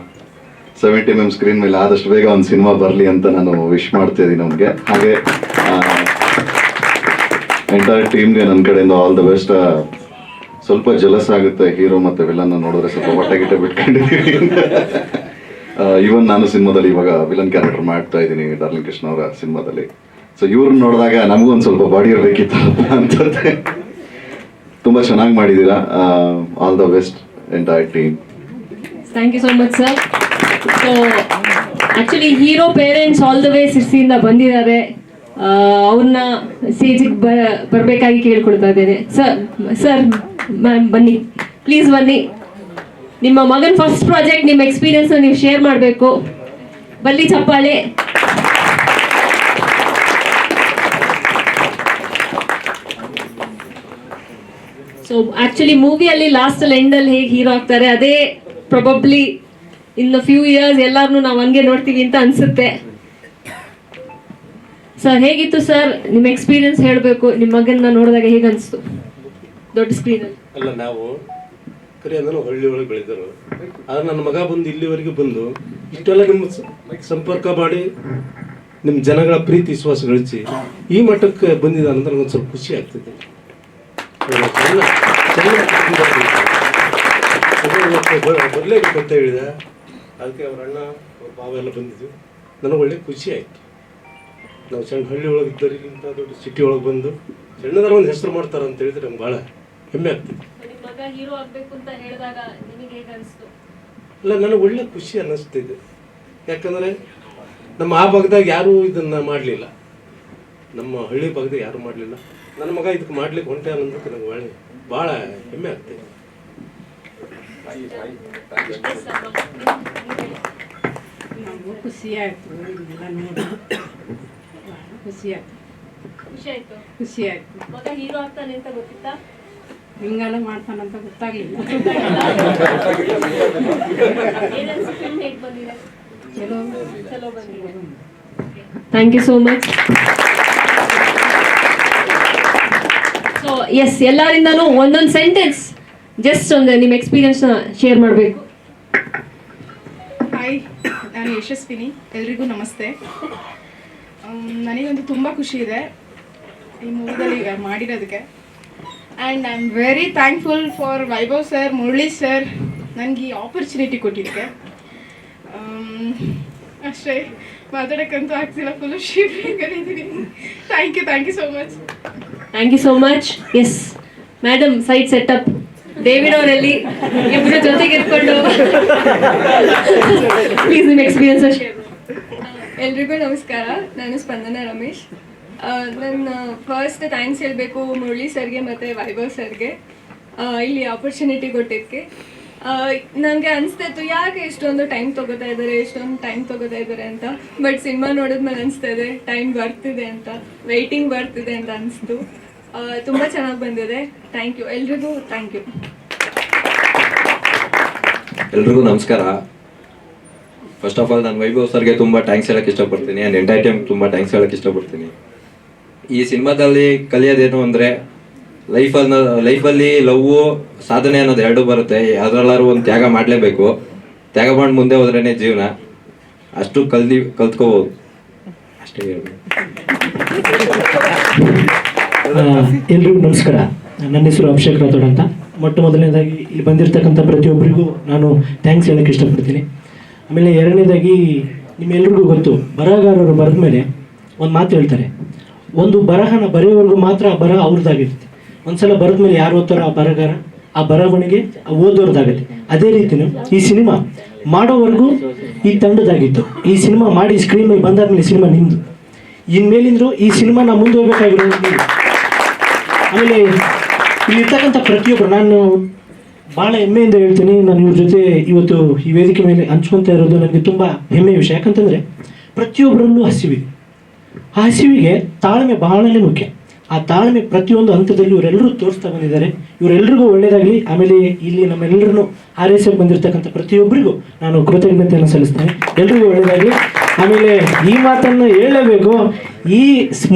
70mm ಸ್ಕ್ರೀನ್ ಮೇಲೆ ಆದಷ್ಟು ಬೇಗ ಒಂದು ಸಿನಿಮಾ ಬರಲಿ ಅಂತ ನಾನು ವಿಶ್ ಮಾಡ್ತಾ ಇದ್ದೀನಿ ಅವ್ನಿಗೆ. ಹಾಗೆ ಎಂಟೈರ್ ಟೀಮ್ಗೆ ನನ್ನ ಕಡೆಯಿಂದ ಆಲ್ ದ ಬೆಸ್ಟ್. ಸ್ವಲ್ಪ ಜಲಸ್ ಆಗುತ್ತೆ ಹೀರೋ ಮತ್ತು ವಿಲನ್ ನೋಡಿದ್ರೆ, ಸ್ವಲ್ಪ ಹೊಟ್ಟೆ ಗಿಟ್ಟೆ ಬಿಟ್ಕೊಂಡಿದ್ದೀವಿ. ಇವನ್ ನಾನು ಸಿನಿಮಾದಲ್ಲಿ ಇವಾಗ ವಿಲನ್ ಕ್ಯಾರೆಕ್ಟರ್ ಮಾಡ್ತಾ ಇದ್ದೀನಿ, ಡಾರ್ಲಿಂಗ್ ಕೃಷ್ಣ ಅವರ ಸಿನಿಮಾದಲ್ಲಿ. ಸೊ ಇವ್ರನ್ನ ನೋಡಿದಾಗ ನಮಗೂ ಒಂದು ಸ್ವಲ್ಪ ಬಾಡಿ ಇರಬೇಕಿತ್ತು ಅನ್ಸುತ್ತೆ. ತುಂಬ ಚೆನ್ನಾಗಿ ಮಾಡಿದ್ದೀರಾ. All the best entire team. Thank you so much sir. So actually hero parents all the way ಸಿರ್ಸಿಯಿಂದ ಬಂದಿದ್ದಾರೆ. ಅವ್ರನ್ನ ಸ್ಟೇಜಿಗೆ ಬರಬೇಕಾಗಿ ಕೇಳ್ಕೊಳ್ತಾ ಇದ್ದೇನೆ. ಸರ್ ಮ್ಯಾಮ್ ಬನ್ನಿ, ಪ್ಲೀಸ್ ಬನ್ನಿ. ನಿಮ್ಮ ಮಗನ ಫಸ್ಟ್ ಪ್ರಾಜೆಕ್ಟ್, ನಿಮ್ಮ ಎಕ್ಸ್ಪೀರಿಯನ್ಸ್ನ ನೀವು ಶೇರ್ ಮಾಡಬೇಕು. ಬಲ್ಲಿ ಚಪ್ಪಾಳೆ. ಸೊ ಆಕ್ಚುಲಿ ಮೂವಿಯಲ್ಲಿ ಲಾಸ್ಟಲ್ಲಿ ಎಂಡಲ್ಲಿ ಹೇಗೆ ಹೀರೋ ಆಗ್ತಾರೆ, ಅದೇ ಪ್ರೊಬಬ್ಲಿ ಇನ್ ಫ್ಯೂ ಇಯರ್ಸ್ ಎಲ್ಲಾರನ್ನೂ ನಾವು ಹಂಗೆ ನೋಡ್ತೀವಿ ಅಂತ ಅನ್ಸುತ್ತೆ. ಸರ್ ಹೇಗಿತ್ತು ಸರ್ ನಿಮ್ಮ ಎಕ್ಸ್ಪೀರಿಯನ್ಸ್ ಹೇಳಬೇಕು? ನಿಮ್ಮ ಮಗನ್ನ ನೋಡಿದಾಗ ಹೇಗೆ ಅನಿಸ್ತು ದೊಡ್ಡ ಸ್ಕ್ರೀನಲ್ಲಿ? ಅಲ್ಲ, ನಾವು ಕರೆಯೋದು ಹಳ್ಳಿ ಒಳಗೆ ಬೆಳೆದರು. ಆದ್ರೆ ನನ್ನ ಮಗ ಬಂದು ಇಲ್ಲಿವರೆಗೆ ಬಂದು ಇಷ್ಟೆಲ್ಲ ನಿಮ್ಮ ಸಂಪರ್ಕ ಮಾಡಿ ನಿಮ್ಮ ಜನಗಳ ಪ್ರೀತಿ ವಿಶ್ವಾಸ ಗಳಿಸಿ ಈ ಮಟ್ಟಕ್ಕೆ ಬಂದಿದ್ದಾನೆ ಅಂತ ನನಗೊಂದು ಸ್ವಲ್ಪ ಖುಷಿ ಆಗ್ತಿದೆ. ಬರಲೇಬೇಕು ಅಂತ ಹೇಳಿದ. ಅದಕ್ಕೆ ಅವ್ರ ಅಣ್ಣ ಅವ್ರ ಭಾವ ಎಲ್ಲ ಬಂದಿದ್ವಿ. ನನಗೆ ಒಳ್ಳೆ ಖುಷಿ ಆಯಿತು. ನಾವು ಸಣ್ಣ ಹಳ್ಳಿ ಒಳಗೆ ಇದ್ದರಿಗಿಂತ ದೊಡ್ಡ ಸಿಟಿ ಒಳಗೆ ಬಂದು ಸಣ್ಣದಾರ ಒಂದು ಹೆಸರು ಮಾಡ್ತಾರೆ ಅಂತ ಹೇಳಿದ್ರೆ ನಮ್ಗೆ ಭಾಳ ಹೆಮ್ಮೆ ಆಗ್ತದೆ. ಅಲ್ಲ, ನನಗೆ ಒಳ್ಳೆ ಖುಷಿ ಅನ್ನಿಸ್ತಿದೆ. ಯಾಕಂದರೆ ನಮ್ಮ ಆ ಭಾಗದಾಗ ಯಾರೂ ಇದನ್ನು ಮಾಡಲಿಲ್ಲ, ನಮ್ಮ ಹಳ್ಳಿ ಭಾಗದಾಗ ಯಾರೂ ಮಾಡಲಿಲ್ಲ. ನನ್ನ ಮಗ ಇದಕ್ಕೆ ಮಾಡ್ಲಿಕ್ಕೆ ಹೊಂಟೆ ಅನ್ನೋದಕ್ಕೆ ನಂಗೆ ಒಳ್ಳೆ ಭಾಳ ಹೆಮ್ಮೆ ಆಗ್ತದೆ. ಖುಷಿ ಆಯಿತು, ಖುಷಿ ಆಯ್ತು. ಮಗ ಹೀರೋ ಆಗ್ತಾನೆ ಅಂತ ಗೊತ್ತಿತ್ತಾ? ಹಿಂಗೆಲ್ಲ ಮಾಡ್ತಾನಂತ ಗೊತ್ತಾಗ್ಲಿಲ್ಲ. ಚಲೋ ಬಂದಿದೆ. Thank you so much. So yes, ಎಲ್ಲರಿಂದನೂ ಒಂದೊಂದು ಸೆಂಟೆನ್ಸ್ ಜಸ್ಟ್ ಒಂದು ನಿಮ್ಮ ಎಕ್ಸ್ಪೀರಿಯನ್ಸ್ನ ಶೇರ್ ಮಾಡಬೇಕು. ಹಾಯ್, ನಾನು ಯಶಸ್ವಿನಿ. ಎಲ್ರಿಗೂ ನಮಸ್ತೆ. ನನಗಂತೂ ತುಂಬ ಖುಷಿ ಇದೆ ಈ ಮೂವಿದಲ್ಲಿ ಮಾಡಿರೋದಕ್ಕೆ. And I am very thankful for Vaibhav sir, Murali sir ನನಗೆ ಈ ಆಪರ್ಚುನಿಟಿ ಕೊಟ್ಟಿದ್ದಕ್ಕೆ. ಅಷ್ಟೇ, ಮಾತಾಡೋಕ್ಕಂತೂ ಆಗ್ತಿಲ್ಲ, ಫುಲ್ಲು ಶಿವರಿಂಗಲ್ಲಿದ್ದೀನಿ. Thank you so much. Thank you so much. Yes madam, side setup David ಅವರಲ್ಲಿ ಇಬ್ಬರು ಜೊತೆಗೆ ಇಟ್ಕೊಂಡು ಪ್ಲೀಸ್ ನಿಮ್ಮ ಎಕ್ಸ್ಪೀರಿಯನ್ಸ್ ಶೇರ್. ಎಲ್ರಿಗೂ ನಮಸ್ಕಾರ. ನಾನು ಸ್ಪಂದನ ರಮೇಶ್. ನನ್ನ ಫಸ್ಟ್ ಥ್ಯಾಂಕ್ಸ್ ಹೇಳಬೇಕು ಮುರಳಿ ಸರ್ಗೆ ಮತ್ತು ವೈಭವ್ ಸರ್ಗೆ ಇಲ್ಲಿ ಆಪರ್ಚುನಿಟಿ ಕೊಟ್ಟಿದ್ದಕ್ಕೆ. ನನಗೆ ಅನಿಸ್ತಾಯಿತ್ತು ಯಾಕೆ ಎಷ್ಟೊಂದು ಟೈಮ್ ತೊಗೋತಾ ಇದ್ದಾರೆ ಅಂತ. ಬಟ್ ಸಿನಿಮಾ ನೋಡಿದ್ಮೇಲೆ ಅನಿಸ್ತಾ ಇದೆ ಟೈಮ್ ಬರ್ತಿದೆ ಅಂತ, ವೆಯ್ಟಿಂಗ್ ಬರ್ತಿದೆ ಅಂತ ಅನಿಸ್ತು. ತುಂಬ ಚೆನ್ನಾಗಿ ಬಂದಿದೆ. ಥ್ಯಾಂಕ್ ಯು ಎಲ್ರಿಗೂ. Thank you. ಎಲ್ರಿಗೂ ನಮಸ್ಕಾರ. ಫಸ್ಟ್ ಆಫ್ ಆಲ್ ನಾನು ವೈಭವ್ ಸರ್ಗೆ ತುಂಬ ಥ್ಯಾಂಕ್ಸ್ ಹೇಳಕ್ಕೆ ಇಷ್ಟಪಡ್ತೀನಿ. ಆ್ಯಂಡ್ ಎಂಟೈರ್ ಟೈಮ್ ತುಂಬ ಥ್ಯಾಂಕ್ಸ್ ಹೇಳಕ್ಕೆ ಇಷ್ಟಪಡ್ತೀನಿ. ಈ ಸಿನಿಮಾದಲ್ಲಿ ಕಲಿಯೋದೇನು ಅಂದರೆ ಲೈಫಲ್ಲಿ ಲವ್ ಸಾಧನೆ ಅನ್ನೋದು ಎರಡು ಬರುತ್ತೆ. ಅದರಲ್ಲಾರು ಒಂದು ತ್ಯಾಗ ಮಾಡಲೇಬೇಕು. ತ್ಯಾಗ ಮಾಡಿ ಮುಂದೆ ಹೋದ್ರೇನೆ ಜೀವನ. ಅಷ್ಟು ಕಲ್ತ್ಕೋಬೋದು ಅಷ್ಟೇ ಹೇಳ್ಬೋದು. ಎಲ್ರಿಗೂ ನಮಸ್ಕಾರ. ನನ್ನ ಹೆಸರು ಅಭಿಷೇಕ್ ರಾಥೋಡ್ ಅಂತ. ಮೊಟ್ಟ ಮೊದಲನೇದಾಗಿ ಇಲ್ಲಿ ಬಂದಿರತಕ್ಕಂಥ ಪ್ರತಿಯೊಬ್ಬರಿಗೂ ನಾನು ಥ್ಯಾಂಕ್ಸ್ ಹೇಳೋಕ್ಕೆ ಇಷ್ಟಪಡ್ತೀನಿ. ಆಮೇಲೆ ಎರಡನೇದಾಗಿ ನಿಮ್ಮೆಲ್ರಿಗೂ ಗೊತ್ತು, ಬರಹಗಾರರು ಬರೆದ ಮೇಲೆ ಒಂದು ಮಾತು ಹೇಳ್ತಾರೆ, ಒಂದು ಬರಹನ ಬರೆಯೋವರೆಗೂ ಮಾತ್ರ ಆ ಬರಹ ಅವ್ರದ್ದಾಗಿರುತ್ತೆ. ಒಂದ್ಸಲ ಬರೆದ ಮೇಲೆ ಯಾರು ಓದ್ತಾರೋ ಆ ಬರಹಗಾರ, ಆ ಬರವಣಿಗೆ ಓದೋರ್ದಾಗುತ್ತೆ. ಅದೇ ರೀತಿಯೂ ಈ ಸಿನಿಮಾ ಮಾಡೋವರೆಗೂ ಈ ತಂಡದಾಗಿತ್ತು. ಈ ಸಿನಿಮಾ ಮಾಡಿ ಸ್ಕ್ರೀನ್ ಮೇಲೆ ಬಂದಾದ್ಮೇಲೆ ಸಿನಿಮಾ ನಿಮ್ಮದು. ಇನ್ಮೇಲಿಂದ್ರು ಈ ಸಿನಿಮಾ ನಾವು ಮುಂದೆ ಹೋಗ್ಬೇಕಾಗಿರೋದು ನೀವು. ಆಮೇಲೆ ಇಲ್ಲಿರ್ತಕ್ಕಂಥ ಪ್ರತಿಯೊಬ್ಬರು, ನಾನು ಭಾಳ ಹೆಮ್ಮೆಯಿಂದ ಹೇಳ್ತೀನಿ, ನಾನು ಇವ್ರ ಜೊತೆ ಇವತ್ತು ಈ ವೇದಿಕೆ ಮೇಲೆ ಹಂಚ್ಕೊತಾ ಇರೋದು ನನಗೆ ತುಂಬ ಹೆಮ್ಮೆಯ ವಿಷಯ. ಯಾಕಂತಂದರೆ ಪ್ರತಿಯೊಬ್ಬರಲ್ಲೂ ಹಸಿವಿದೆ. ಆ ಹಸಿವಿಗೆ ತಾಳ್ಮೆ ಬಹಳನೇ ಮುಖ್ಯ. ಆ ತಾಳ್ಮೆ ಪ್ರತಿಯೊಂದು ಹಂತದಲ್ಲಿ ಇವರೆಲ್ಲರೂ ತೋರಿಸ್ತಾ ಬಂದಿದ್ದಾರೆ. ಇವರೆಲ್ಲರಿಗೂ ಒಳ್ಳೆಯದಾಗಲಿ. ಆಮೇಲೆ ಇಲ್ಲಿ ನಮ್ಮೆಲ್ಲರನ್ನು ಹಾರೈಸಕ್ಕೆ ಬಂದಿರತಕ್ಕಂಥ ಪ್ರತಿಯೊಬ್ಬರಿಗೂ ನಾನು ಕೃತಜ್ಞತೆಯನ್ನು ಸಲ್ಲಿಸ್ತೇನೆ. ಎಲ್ರಿಗೂ ಒಳ್ಳೆಯದಾಗಲಿ. ಆಮೇಲೆ ಈ ಮಾತನ್ನು ಹೇಳಬೇಕು, ಈ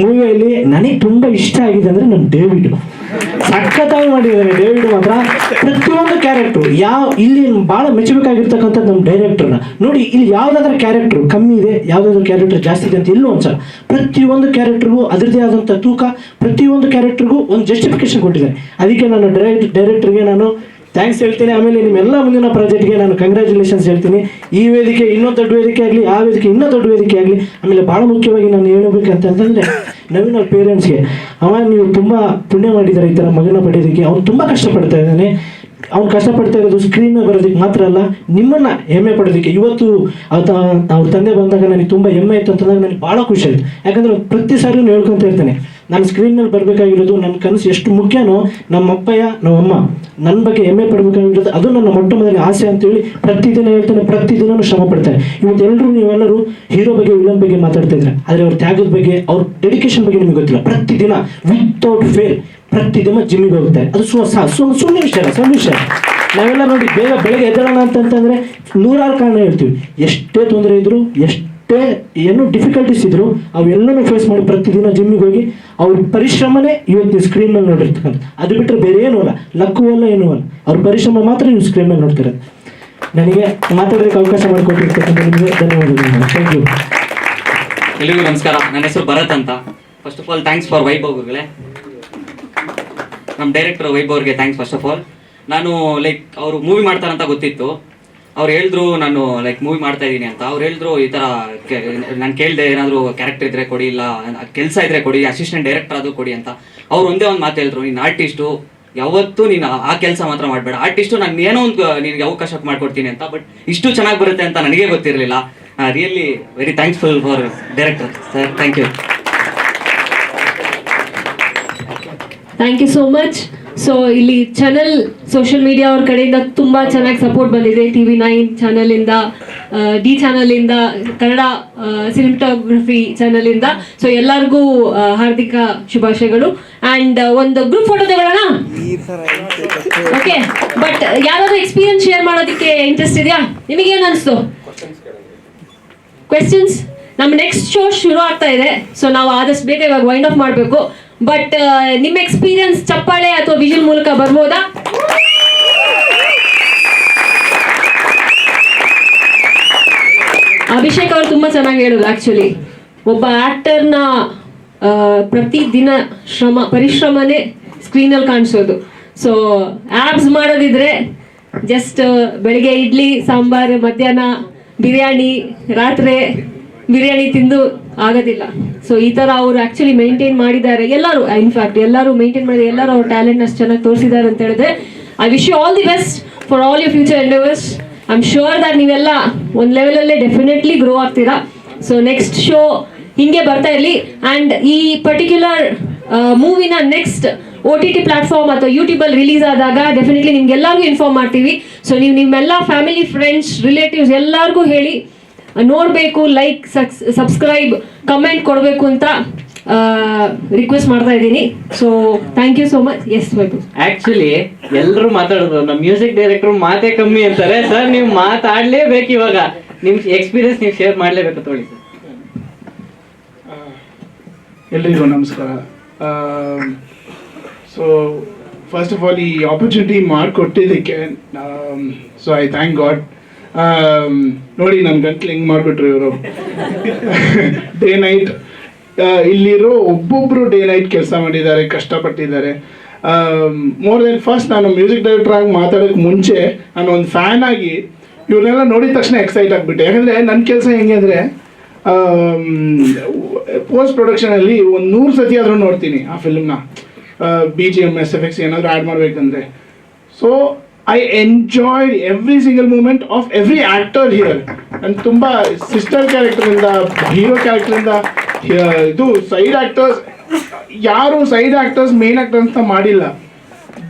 ಮೂವಿಯಲ್ಲಿ ನನಗೆ ತುಂಬ ಇಷ್ಟ ಆಗಿದೆ ಅಂದರೆ ನನ್ನ ಡೇವಿಡ್ ಸಖತ್ತಾಗಿ ಮಾಡಿದ್ದಾರೆ. ಡೇವಿಡ್ ಮಾತ್ರ ಪ್ರತಿಯೊಂದು ಕ್ಯಾರೆಕ್ಟ್ರು ಇಲ್ಲಿ ಭಾಳ ಮೆಚ್ಚಬೇಕಾಗಿರ್ತಕ್ಕಂಥದ್ದು ನಮ್ಮ ಡೈರೆಕ್ಟರ್ನ ನೋಡಿ. ಇಲ್ಲಿ ಯಾವುದಾದ್ರೂ ಕ್ಯಾರೆಕ್ಟ್ರು ಕಮ್ಮಿ ಇದೆ, ಯಾವುದಾದ್ರೂ ಕ್ಯಾರೆಕ್ಟರ್ ಜಾಸ್ತಿ ಇದೆ ಅಂತ ಎಲ್ಲೂ ಒಂದ್ಸಲ ಪ್ರತಿಯೊಂದು ಕ್ಯಾರೆಕ್ಟ್ರಿಗೂ ಅದರದೇ ಆದಂಥ ತೂಕ, ಪ್ರತಿಯೊಂದು ಕ್ಯಾರೆಕ್ಟ್ರಿಗೂ ಒಂದು ಜಸ್ಟಿಫಿಕೇಶನ್ ಕೊಟ್ಟಿದ್ದಾರೆ. ಅದಕ್ಕೆ ನಾನು ಡೈರೆಕ್ಟರ್ಗೆ ನಾನು ಥ್ಯಾಂಕ್ಸ್ ಹೇಳ್ತೀನಿ. ಆಮೇಲೆ ನಿಮ್ಮೆಲ್ಲ ಮುಂದಿನ ಪ್ರಾಜೆಕ್ಟ್ಗೆ ನಾನು ಕಂಗ್ರ್ಯಾಚುಲೇಷನ್ಸ್ ಹೇಳ್ತೀನಿ. ಈ ವೇದಿಕೆ ಇನ್ನೊಂದು ದೊಡ್ಡ ವೇದಿಕೆ ಆಗಲಿ, ಆ ವೇದಿಕೆ ಇನ್ನೂ ದೊಡ್ಡ ವೇದಿಕೆ ಆಗಲಿ. ಆಮೇಲೆ ಭಾಳ ಮುಖ್ಯವಾಗಿ ನಾನು ಹೇಳಬೇಕಂತಂದರೆ ನವೀನ್ ಅವ್ರ ಪೇರೆಂಟ್ಸ್ಗೆ, ನೀವು ತುಂಬ ಪುಣ್ಯ ಮಾಡಿದ್ದಾರೆ ಈ ಥರ ಮಗನ ಪಡೆಯೋದಕ್ಕೆ. ಅವ್ನು ತುಂಬ ಕಷ್ಟಪಡ್ತಾ ಇದ್ದಾನೆ. ಅವ್ನು ಕಷ್ಟಪಡ್ತಾ ಇರೋದು ಸ್ಕ್ರೀನ್ ಬರೋದಕ್ಕೆ ಮಾತ್ರ ಅಲ್ಲ, ನಿಮ್ಮನ್ನು ಹೆಮ್ಮೆ ಪಡೋದಕ್ಕೆ. ಇವತ್ತು ಅವ್ರ ತಂದೆ ಬಂದಾಗ ನನಗೆ ತುಂಬ ಹೆಮ್ಮೆ ಇತ್ತು ಅಂತಂದಾಗ ನನಗೆ ಭಾಳ ಖುಷಿ ಆಯಿತು. ಯಾಕಂದರೆ ಪ್ರತಿ ಸಾರಿಯೂ ಹೇಳ್ಕೊತ ಇರ್ತೇನೆ, ನಾನು ಸ್ಕ್ರೀನಲ್ಲಿ ಬರಬೇಕಾಗಿರೋದು ನನ್ನ ಕನಸು ಎಷ್ಟು ಮುಖ್ಯನೋ, ನಮ್ಮ ಅಪ್ಪಯ್ಯ ನಮ್ಮಮ್ಮ ನನ್ನ ಬಗ್ಗೆ ಹೆಮ್ಮೆ ಪಡಬೇಕಾಗಿರೋದು ಅದು ನನ್ನ ಮೊಟ್ಟ ಮೊದಲ ಆಸೆ ಅಂತೇಳಿ ಪ್ರತಿದಿನ ಹೇಳ್ತಾನೆ, ಪ್ರತಿದಿನ ಶ್ರಮ ಪಡ್ತಾರೆ. ಇವತ್ತು ಎಲ್ಲರೂ ನೀವೆಲ್ಲರೂ ಹೀರೋ ಬಗ್ಗೆ ವಿಲನ್ ಬಗ್ಗೆ ಮಾತಾಡ್ತಾ ಇದ್ದಾರೆ, ಆದರೆ ಅವ್ರ ತ್ಯಾಗದ ಬಗ್ಗೆ, ಅವ್ರ ಡೆಡಿಕೇಶನ್ ಬಗ್ಗೆ ನಿಮಗೆ ಗೊತ್ತಿಲ್ಲ. ಪ್ರತಿದಿನ ವಿತೌಟ್ ಫೇಲ್ ಪ್ರತಿದಿನ ಜಿಮ್ಮಿಗೆ ಹೋಗ್ತಾರೆ. ಅದು ಸುಮ್ಮನೆ ವಿಷಯ ಅಲ್ಲ, ಸಣ್ಣ ವಿಷಯ. ನಾವೆಲ್ಲ ನೋಡಿ ಬೇಗ ಬೆಳಗ್ಗೆ ಎದ್ದೇಳೋಣ ಅಂತಂತಂದರೆ ನೂರಾರು ಕಾರಣ ಹೇಳ್ತೀವಿ. ಎಷ್ಟೇ ತೊಂದರೆ ಇದ್ರು, ಎಷ್ಟೇ ಏನು ಡಿಫಿಕಲ್ಟೀಸ್ ಇದ್ರು, ಅವೆಲ್ಲನೂ ಫೇಸ್ ಮಾಡಿ ಪ್ರತಿದಿನ ಜಿಮ್ಮಿಗೆ ಹೋಗಿ ಅವ್ರ ಪರಿಶ್ರಮನೇ ಇವತ್ತು ಸ್ಕ್ರೀನ್ ಮೇಲೆ ನೋಡಿರ್ತಕ್ಕಂಥ. ಅದು ಬಿಟ್ಟರೆ ಬೇರೆ ಏನೂ ಅಲ್ಲ, ಲಕ್ಕೂ ಅಲ್ಲ, ಏನೂ ಅಲ್ಲ. ಅವ್ರ ಪರಿಶ್ರಮ ಮಾತ್ರ ನೀವು ಸ್ಕ್ರೀನ್ ಮೇಲೆ ನೋಡ್ತಿರೋದು. ನನಗೆ ಮಾತಾಡೋದಕ್ಕೆ ಅವಕಾಶ ಮಾಡಿಕೊಟ್ಟಿರ್ತಕ್ಕಂಥ ನಿಮಗೆ ಧನ್ಯವಾದಗಳು. Thank you. ಎಲ್ಲಿಗೂ ನಮಸ್ಕಾರ. ನನ್ನ ಹೆಸರು ಭರತ್ ಅಂತ. First of all thanks for Vaibhav ಅವ್ರಿಗೆ, ನಮ್ಮ ಡೈರೆಕ್ಟರ್ ವೈಭವ್ ಅವ್ರಿಗೆ ಥ್ಯಾಂಕ್ಸ್ ಫಸ್ಟ್ ಆಫ್ ಆಲ್. ನಾನು ಲೈಕ್ ಅವರು ಮೂವಿ ಮಾಡ್ತಾರಂತ ಗೊತ್ತಿತ್ತು. ಅವ್ರು ಹೇಳಿದ್ರು ನಾನು ಲೈಕ್ ಮೂವಿ ಮಾಡ್ತಾ ಇದ್ದೀನಿ ಅಂತ. ಅವ್ರು ಹೇಳಿದ್ರು ಈ ಥರ ನಾನು ಕೇಳಿದೆ, ಏನಾದರೂ ಕ್ಯಾರೆಕ್ಟರ್ ಇದ್ರೆ ಕೊಡಿ, ಇಲ್ಲ ಕೆಲಸ ಇದ್ರೆ ಕೊಡಿ, ಅಸಿಸ್ಟೆಂಟ್ ಡೈರೆಕ್ಟರ್ ಅದು ಕೊಡಿ ಅಂತ. ಅವ್ರು ಒಂದೇ ಒಂದು ಮಾತು ಹೇಳಿದ್ರು, ನೀನು ಆರ್ಟಿಸ್ಟು, ಯಾವತ್ತೂ ನೀನು ಆ ಕೆಲಸ ಮಾತ್ರ ಮಾಡಬೇಡ. ಆರ್ಟಿಸ್ಟು ನಾನು ಏನೋ ಒಂದು ನಿನಗೆ ಅವಕಾಶ ಮಾಡಿಕೊಡ್ತೀನಿ ಅಂತ. ಬಟ್ ಇಷ್ಟು ಚೆನ್ನಾಗಿ ಬರುತ್ತೆ ಅಂತ ನನಗೆ ಗೊತ್ತಿರಲಿಲ್ಲ. Really very thankful for director sir. Thank you. Thank you so much. So ಇಲ್ಲಿ ಚಾನಲ್ ಸೋಷಿಯಲ್ ಮೀಡಿಯಾ ಅವ್ರ ಕಡೆಯಿಂದ ತುಂಬ ಚೆನ್ನಾಗಿ ಸಪೋರ್ಟ್ ಬಂದಿದೆ. TV9 ಚಾನಲಿಂದ, ಡಿ ಚಾನಲಿಂದ, ಕನ್ನಡ ಸಿನಿಮಾಟೋಗ್ರಫಿ ಚಾನಲಿಂದ. ಸೊ ಎಲ್ಲರಿಗೂ ಹಾರ್ದಿಕ ಶುಭಾಶಯಗಳು. ಆ್ಯಂಡ್ ಒಂದು ಗ್ರೂಪ್ ಫೋಟೋ ತಗೊಳ್ಳೋಣ. ಓಕೆ, ಬಟ್ ಯಾರಾದ್ರೂ ಎಕ್ಸ್ಪೀರಿಯನ್ಸ್ ಶೇರ್ ಮಾಡೋದಕ್ಕೆ ಇಂಟ್ರೆಸ್ಟ್ ಇದೆಯಾ? ನಿಮಗೇನು ಅನಿಸ್ತು? ಕ್ವೆಶ್ಚನ್ಸ್? ನಮ್ಮ ನೆಕ್ಸ್ಟ್ ಶೋ ಶುರು ಆಗ್ತಾ ಇದೆ. ಸೊ ನಾವು ಆದಷ್ಟು ಬೇಗ ಇವಾಗ ವೈಂಡ್ ಆಫ್ ಮಾಡಬೇಕು. ಬಟ್ ನಿಮ್ಮ ಎಕ್ಸ್ಪೀರಿಯನ್ಸ್ ಚಪ್ಪಾಳೆ ಅಥವಾ ವಿಷನ್ ಮೂಲಕ ಬರ್ಬೋದಾ? ಅಭಿಷೇಕ್ ಅವರು ತುಂಬ ಚೆನ್ನಾಗಿ ಹೇಳೋದು. ಆ್ಯಕ್ಚುಲಿ ಒಬ್ಬ ಆ್ಯಕ್ಟರ್ನ ಪ್ರತಿದಿನ ಪರಿಶ್ರಮನೇ ಸ್ಕ್ರೀನಲ್ಲಿ ಕಾಣಿಸೋದು. ಸೊ ಆ್ಯಬ್ಸ್ ಮಾಡೋದಿದ್ರೆ ಜಸ್ಟ್ ಬೆಳಿಗ್ಗೆ ಇಡ್ಲಿ ಸಾಂಬಾರು, ಮಧ್ಯಾಹ್ನ ಬಿರಿಯಾನಿ, ರಾತ್ರಿ ಬಿರಿಯಾನಿ ತಿಂದು ಆಗೋದಿಲ್ಲ. ಸೊ ಈ ಥರ ಅವರು ಆ್ಯಕ್ಚುಲಿ ಮೇಂಟೈನ್ ಮಾಡಿದ್ದಾರೆ. ಎಲ್ಲರೂ ಇನ್ಫ್ಯಾಕ್ಟ್ ಎಲ್ಲರೂ ಮೇಂಟೈನ್ ಮಾಡಿದ್ದಾರೆ. ಎಲ್ಲರೂ ಅವ್ರ ಟ್ಯಾಲೆಂಟ್ನ ಅಷ್ಟು ಚೆನ್ನಾಗಿ ತೋರಿಸಿದ್ದಾರೆ ಅಂತ ಹೇಳಿದ್ರೆ I wish you all the best for all your future endeavours. I am sure that ನೀವೆಲ್ಲ ಒಂದು ಲೆವೆಲಲ್ಲೇ ಡೆಫಿನೆಟ್ಲಿ ಗ್ರೋ ಆಗ್ತೀರಾ. ಸೊ ನೆಕ್ಸ್ಟ್ ಶೋ ಹಿಂಗೆ ಬರ್ತಾ ಇರಲಿ. ಆ್ಯಂಡ್ ಈ ಪರ್ಟಿಕ್ಯುಲರ್ ಮೂವಿನ ನೆಕ್ಸ್ಟ್ OTT ಪ್ಲಾಟ್ಫಾರ್ಮ್ ಅಥವಾ ಯೂಟ್ಯೂಬಲ್ಲಿ ರಿಲೀಸ್ ಆದಾಗ ಡೆಫಿನೆಟ್ಲಿ ನಿಮ್ಗೆಲ್ಲರಿಗೂ ಇನ್ಫಾರ್ಮ್ ಮಾಡ್ತೀವಿ. ಸೊ ನೀವು ನಿಮ್ಮೆಲ್ಲ ಫ್ಯಾಮಿಲಿ, ಫ್ರೆಂಡ್ಸ್, ರಿಲೇಟಿವ್ಸ್ ಎಲ್ಲರಿಗೂ ಹೇಳಿ ನೋಡಬೇಕು, ಲೈಕ್, ಸಬ್ಸ್ಕ್ರೈಬ್, ಕಮೆಂಟ್ ಕೊಡಬೇಕು ಅಂತ ರಿಕ್ವೆಸ್ಟ್ ಮಾಡ್ತಾ ಇದ್ದೀನಿ. So thank you so much. Yes Vaibhav. Actually ಎಲ್ಲರೂ ಮಾತಾಡೋದು, ನಮ್ಮ ಮ್ಯೂಸಿಕ್ ಡೈರೆಕ್ಟರ್ ಮಾತೇ ಕಮ್ಮಿ ಅಂತಾರೆ. ಸರ್ ನೀವು ಮಾತಾಡಲೇಬೇಕು, ಇವಾಗ ನಿಮ್ಮ ಎಕ್ಸ್ಪೀರಿಯನ್ಸ್ ನೀವು ಶೇರ್ ಮಾಡಲೇಬೇಕು. ತೊಗೊಳ್ಳಿ ಸರ್. ಎಲ್ರಿಗೂ ನಮಸ್ಕಾರ. ಸೊ ಫಸ್ಟ್ ಆಫ್ ಆಲ್ ಈ ಆಪರ್ಚುನಿಟಿ ಮಾಡಿಕೊಟ್ಟಿದ್ದಕ್ಕೆ ಸೊ ಐ ಥ್ಯಾಂಕ್ ಗಾಡ್. ನೋಡಿ ನನ್ನ ಗಂಟ್ಲು ಹೆಂಗೆ ಮಾಡಿಬಿಟ್ರು ಇವರು. ಡೇ ನೈಟ್ ಇಲ್ಲಿರೋ ಒಬ್ಬೊಬ್ಬರು ಡೇ ನೈಟ್ ಕೆಲಸ ಮಾಡಿದ್ದಾರೆ, ಕಷ್ಟಪಟ್ಟಿದ್ದಾರೆ. ಮೋರ್ ದೆನ್ ಫಸ್ಟ್ ನಾನು ಮ್ಯೂಸಿಕ್ ಡೈರೆಕ್ಟರ್ ಆಗಿ ಮಾತಾಡೋಕ್ಕೆ ಮುಂಚೆ ನಾನು ಒಂದು ಫ್ಯಾನ್ ಆಗಿ ಇವ್ರನ್ನೆಲ್ಲ ನೋಡಿದ ತಕ್ಷಣ ಎಕ್ಸೈಟ್ ಆಗಿಬಿಟ್ಟೆ. ಯಾಕಂದರೆ ನನ್ನ ಕೆಲಸ ಹೆಂಗೆ ಅಂದರೆ ಪೋಸ್ಟ್ ಪ್ರೊಡಕ್ಷನಲ್ಲಿ ಒಂದು 100 ಸತಿ ಆದರೂ ನೋಡ್ತೀನಿ ಆ ಫಿಲ್ಮ್ನ. BGM SFX ಏನಾದರೂ ಆ್ಯಡ್ ಮಾಡಬೇಕಂದ್ರೆ. So I enjoy every single moment of every actor here. ನಾನು ತುಂಬ ಸಿಸ್ಟರ್ ಕ್ಯಾರೆಕ್ಟರಿಂದ, ಹೀರೋ ಕ್ಯಾರೆಕ್ಟರಿಂದ, ಇದು ಸೈಡ್ ಆ್ಯಕ್ಟರ್ಸ್, ಯಾರು ಸೈಡ್ ಆ್ಯಕ್ಟರ್ಸ್ ಮೇನ್ ಆ್ಯಕ್ಟರ್ ಅಂತ ಮಾಡಿಲ್ಲ.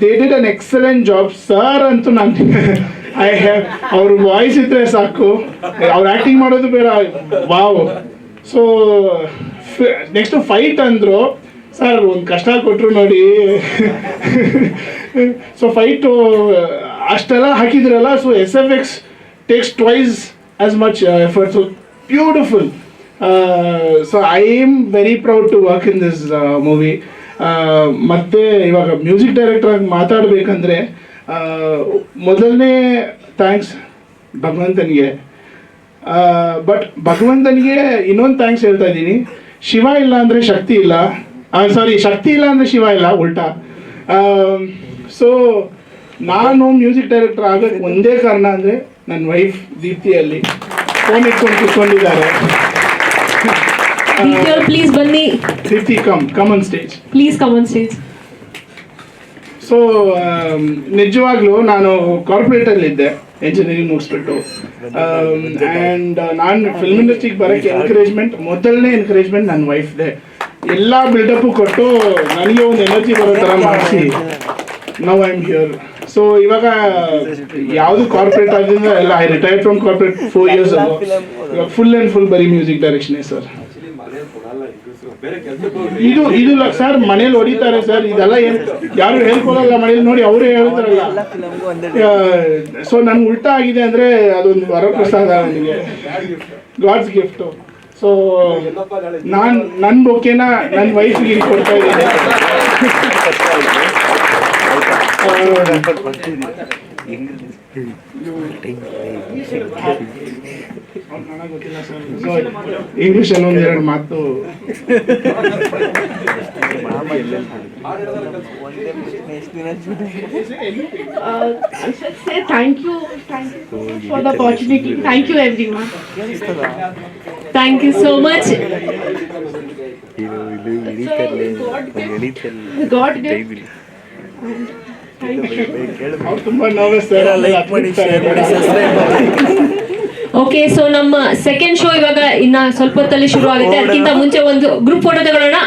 They did an excellent job. Sir ಅಂತೂ ನಾನು ಐ ಹ್ಯಾವ್ ಅವ್ರ ವಾಯ್ಸ್ ಇದ್ರೆ ಸಾಕು, ಅವ್ರು ಆ್ಯಕ್ಟಿಂಗ್ ಮಾಡೋದು ಬೇಡ, ವಾವ್. ಸೊ ನೆಕ್ಸ್ಟು ಫೈಟ್ ಅಂದರು. ಸರ್ ಒಂದು ಕಷ್ಟ ಕೊಟ್ಟರು ನೋಡಿ. ಸೊ ಫೈಟು ಅಷ್ಟೆಲ್ಲ ಹಾಕಿದ್ರಲ್ಲ. So SFX takes twice as much effort. So beautiful. So I am very proud to work in this movie. ಮತ್ತು ಇವಾಗ ಮ್ಯೂಸಿಕ್ ಡೈರೆಕ್ಟರ್ ಆಗಿ ಮಾತಾಡಬೇಕಂದ್ರೆ ಮೊದಲನೇ ಥ್ಯಾಂಕ್ಸ್ ಭಗವಂತನಿಗೆ. ಬಟ್ ಭಗವಂತನಿಗೆ ಇನ್ನೊಂದು ಥ್ಯಾಂಕ್ಸ್ ಹೇಳ್ತಾ ಇದ್ದೀನಿ. ಶಿವ ಇಲ್ಲ ಅಂದರೆ ಶಕ್ತಿ ಇಲ್ಲ, ಸಾರಿ ಶಕ್ತಿ ಇಲ್ಲ ಅಂದರೆ ಶಿವ ಇಲ್ಲ, ಉಲ್ಟಾ. ಸೊ ನಾನು ಮ್ಯೂಸಿಕ್ ಡೈರೆಕ್ಟರ್ ಆಗೋಕ್ಕೆ ಒಂದೇ ಕಾರಣ ಅಂದರೆ ನನ್ನ ವೈಫ್ ದೀಪ್ತಿಯಲ್ಲಿ ಫೋನ್ ಇಟ್ಕೊಂಡು ಕೂತ್ಕೊಂಡಿದ್ದಾರೆ. ಪ್ಲೀಸ್ ಬನ್ನಿ. Deepti come on stage. Please come on stage. So ನಿಜವಾಗ್ಲೂ ನಾನು ಕಾರ್ಪೊರೇಟಲ್ಲಿದ್ದೆ, ಎಂಜಿನಿಯರಿಂಗ್ ಮುಗಿಸ್ಬಿಟ್ಟು. ಆ್ಯಂಡ್ ನಾನು ಫಿಲ್ಮ್ ಇಂಡಸ್ಟ್ರಿಗೆ ಬರೋಕ್ಕೆ ಮೊದಲನೇ ಎನ್ಕರೇಜ್ಮೆಂಟ್ ನನ್ನ ವೈಫ್ದೆ. ಎಲ್ಲ ಬಿಲ್ಡಪ್ಪು ಕೊಟ್ಟು ನನಗೆ ಒಂದು ಎನರ್ಜಿ ಬರೋ ಥರ ಮಾಡಿಸಿ now I am here. So ಇವಾಗ ಯಾವುದು ಕಾರ್ಪೊರೇಟ್ ಆಗಿಂದ ಎಲ್ಲ I retired from corporate 4 years ago. ಇವಾಗ ಫುಲ್ ಆ್ಯಂಡ್ ಫುಲ್ ಬರೀ ಮ್ಯೂಸಿಕ್ ಡೈರೆಕ್ಷನೇ ಸರ್. ಇದು ಸರ್ ಮನೇಲಿ ಹೊಡಿತಾರೆ ಸರ್, ಇದೆಲ್ಲ ಏನು ಯಾರು ಹೇಳ್ಕೊಳಲ್ಲ ಮನೇಲಿ, ನೋಡಿ ಅವರೇ ಹೇಳ್ತಾರಲ್ಲ. ಸೊ ನನ್ಗೆ ಉಲ್ಟಾ ಆಗಿದೆ ಅಂದರೆ ಅದೊಂದು ವರಪ್ರಸಾದ ನನಗೆ, ಗಾಡ್ಸ್ ಗಿಫ್ಟು. ಸೊ ನನ್ನ ಬೊಕ್ಕೆನ ನನ್ನ ವೈಫಿಗೆ ಇಲ್ಲಿ ಕೊಡ್ತಾ ಇದ್ದೀನಿ. ಇಂಗ್ಲಿಷ್ ಅಲ್ಲಿ ಒಂದೆರಡು ಮಾತು. Thank you for the opportunity. Thank you everyone. Thank you so much. God did. ಅವ್ರು ತುಂಬ ನರ್ವಸ್ ಸರ್. ಓಕೆ, ಸೊ ನಮ್ಮ ಸೆಕೆಂಡ್ ಶೋ ಇವಾಗ ಇನ್ನ ಸ್ವಲ್ಪ ಹೊತ್ತಲ್ಲಿ ಶುರು ಆಗುತ್ತೆ. ಅದಕ್ಕಿಂತ ಮುಂಚೆ ಒಂದು ಗ್ರೂಪ್ ಫೋಟೋ ತಗೊಳ್ಳೋಣ.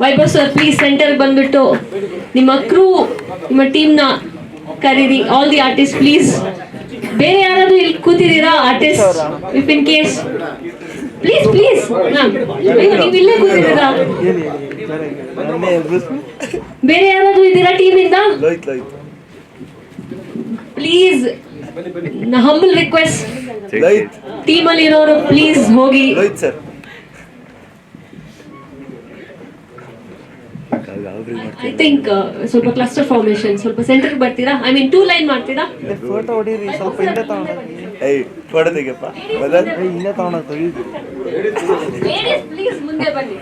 ವೈಭವ್ ಸರ್ ಪ್ಲೀಸ್ ಸೆಂಟರ್ ಬಂದ್ಬಿಟ್ಟು ನಿಮ್ಮ ಕ್ರೂ, ನಿಮ್ಮ ಟೀಮ್ನ ಕರೀರಿ. All the artist please. ಬೇರೆ ಯಾರಾದ್ರೂ ಇಲ್ಲಿ ಕೂತಿದ್ದೀರಾ artist? If in case please please. ನೀವು ಇಲ್ಲೇ ಕೂತಿದ್ದೀರಾ? ಬೇರೆ ಯಾರಾದ್ರೂ ಇದ್ದೀರಾ ಟೀಮಿಂದ? ಪ್ಲೀಸ್, ಹಂಬಲ್ ರಿಕ್ವೆಸ್ಟ್, ಟೀಮಲ್ಲಿ ಇರೋರು ಪ್ಲೀಸ್ ಹೋಗಿ. ಐ ಥಿಂಕ್ ಸ್ವಲ್ಪ ಕ್ಲಸ್ಟರ್ ಫಾರ್ಮೇಶನ್, ಸ್ವಲ್ಪ ಸೆಂಟರ್ಗೆ ಬರ್ತೀರಾ? ಐ ಮೀನ್ 2 ಲೈನ್ ಮಾಡ್ತೀರಾ? ಫೋಟೋ ಹೊಡೀರಿ, ಸ್ವಲ್ಪ ಹಿಂದೆ ತಗೊಂಡು. ಫೋಟೋ ತೆಗಿಯಪ್ಪ. ಹಿಂದೆ ತಗೊಂಡು ಲೇಡೀಸ್ ಪ್ಲೀಸ್ ಮುಂದೆ ಬನ್ನಿ.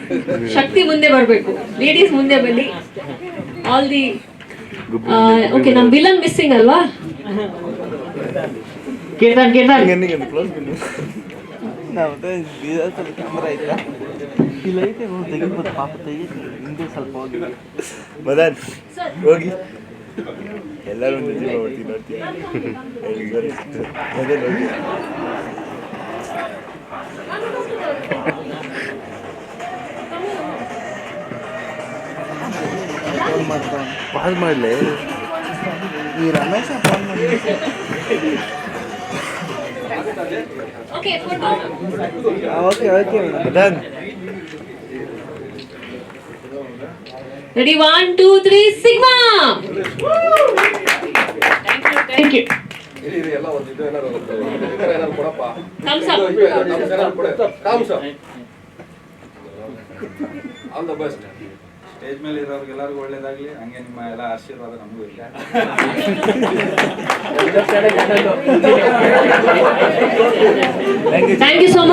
ಶಕ್ತಿ ಮುಂದೆ ಬರಬೇಕು. ಲೇಡೀಸ್ ಮುಂದೆ ಬನ್ನಿ. All the okay. ನಮ್ಮ ವಿಲನ್ ಮಿಸ್ಸಿಂಗ್ ಅಲ್ವಾ? ಕೇತನ್ ನಾವು ಸ್ವಲ್ಪ ಕ್ಯಾಮ್ರಾ ಐತಾ ಇಲ್ಲ ಐತೆ, ತೆಗಿಬೋದು ಪಾಪ, ತೆಗೀತಿ ಹಿಂದೆ ಸ್ವಲ್ಪ ಹೋಗಿ. ಮದನ್ ಹೋಗಿ, ಎಲ್ಲರೂ ಒಂದು ಜೀವ ಹೊಡ್ತೀನಿ ನೋಡ್ತೀನಿ. ಮದನ್ ಹೋಗಿ. ಫೋನ್ ಮಾಡ್ತಾವ, ಪಾಸ್ ಮಾಡಲಿ. ಈ ರಮೇಶ ಫೋನ್ ಮಾಡಿ. Okay photo. Okay Madan. Ready 1 2 3 sigma. Thank you. thumbs up. All the best. Stage ಮೇಲೆ ಇರೋರ್ಗೆ ಎಲ್ಲರಿಗೂ ಒಳ್ಳೇದಾಗ್ಲಿ, ಹಂಗೆ ನಿಮ್ಮ ಎಲ್ಲ ಆಶೀರ್ವಾದ ನಮಗೂ ಇಲ್ಲ. Thank you so much.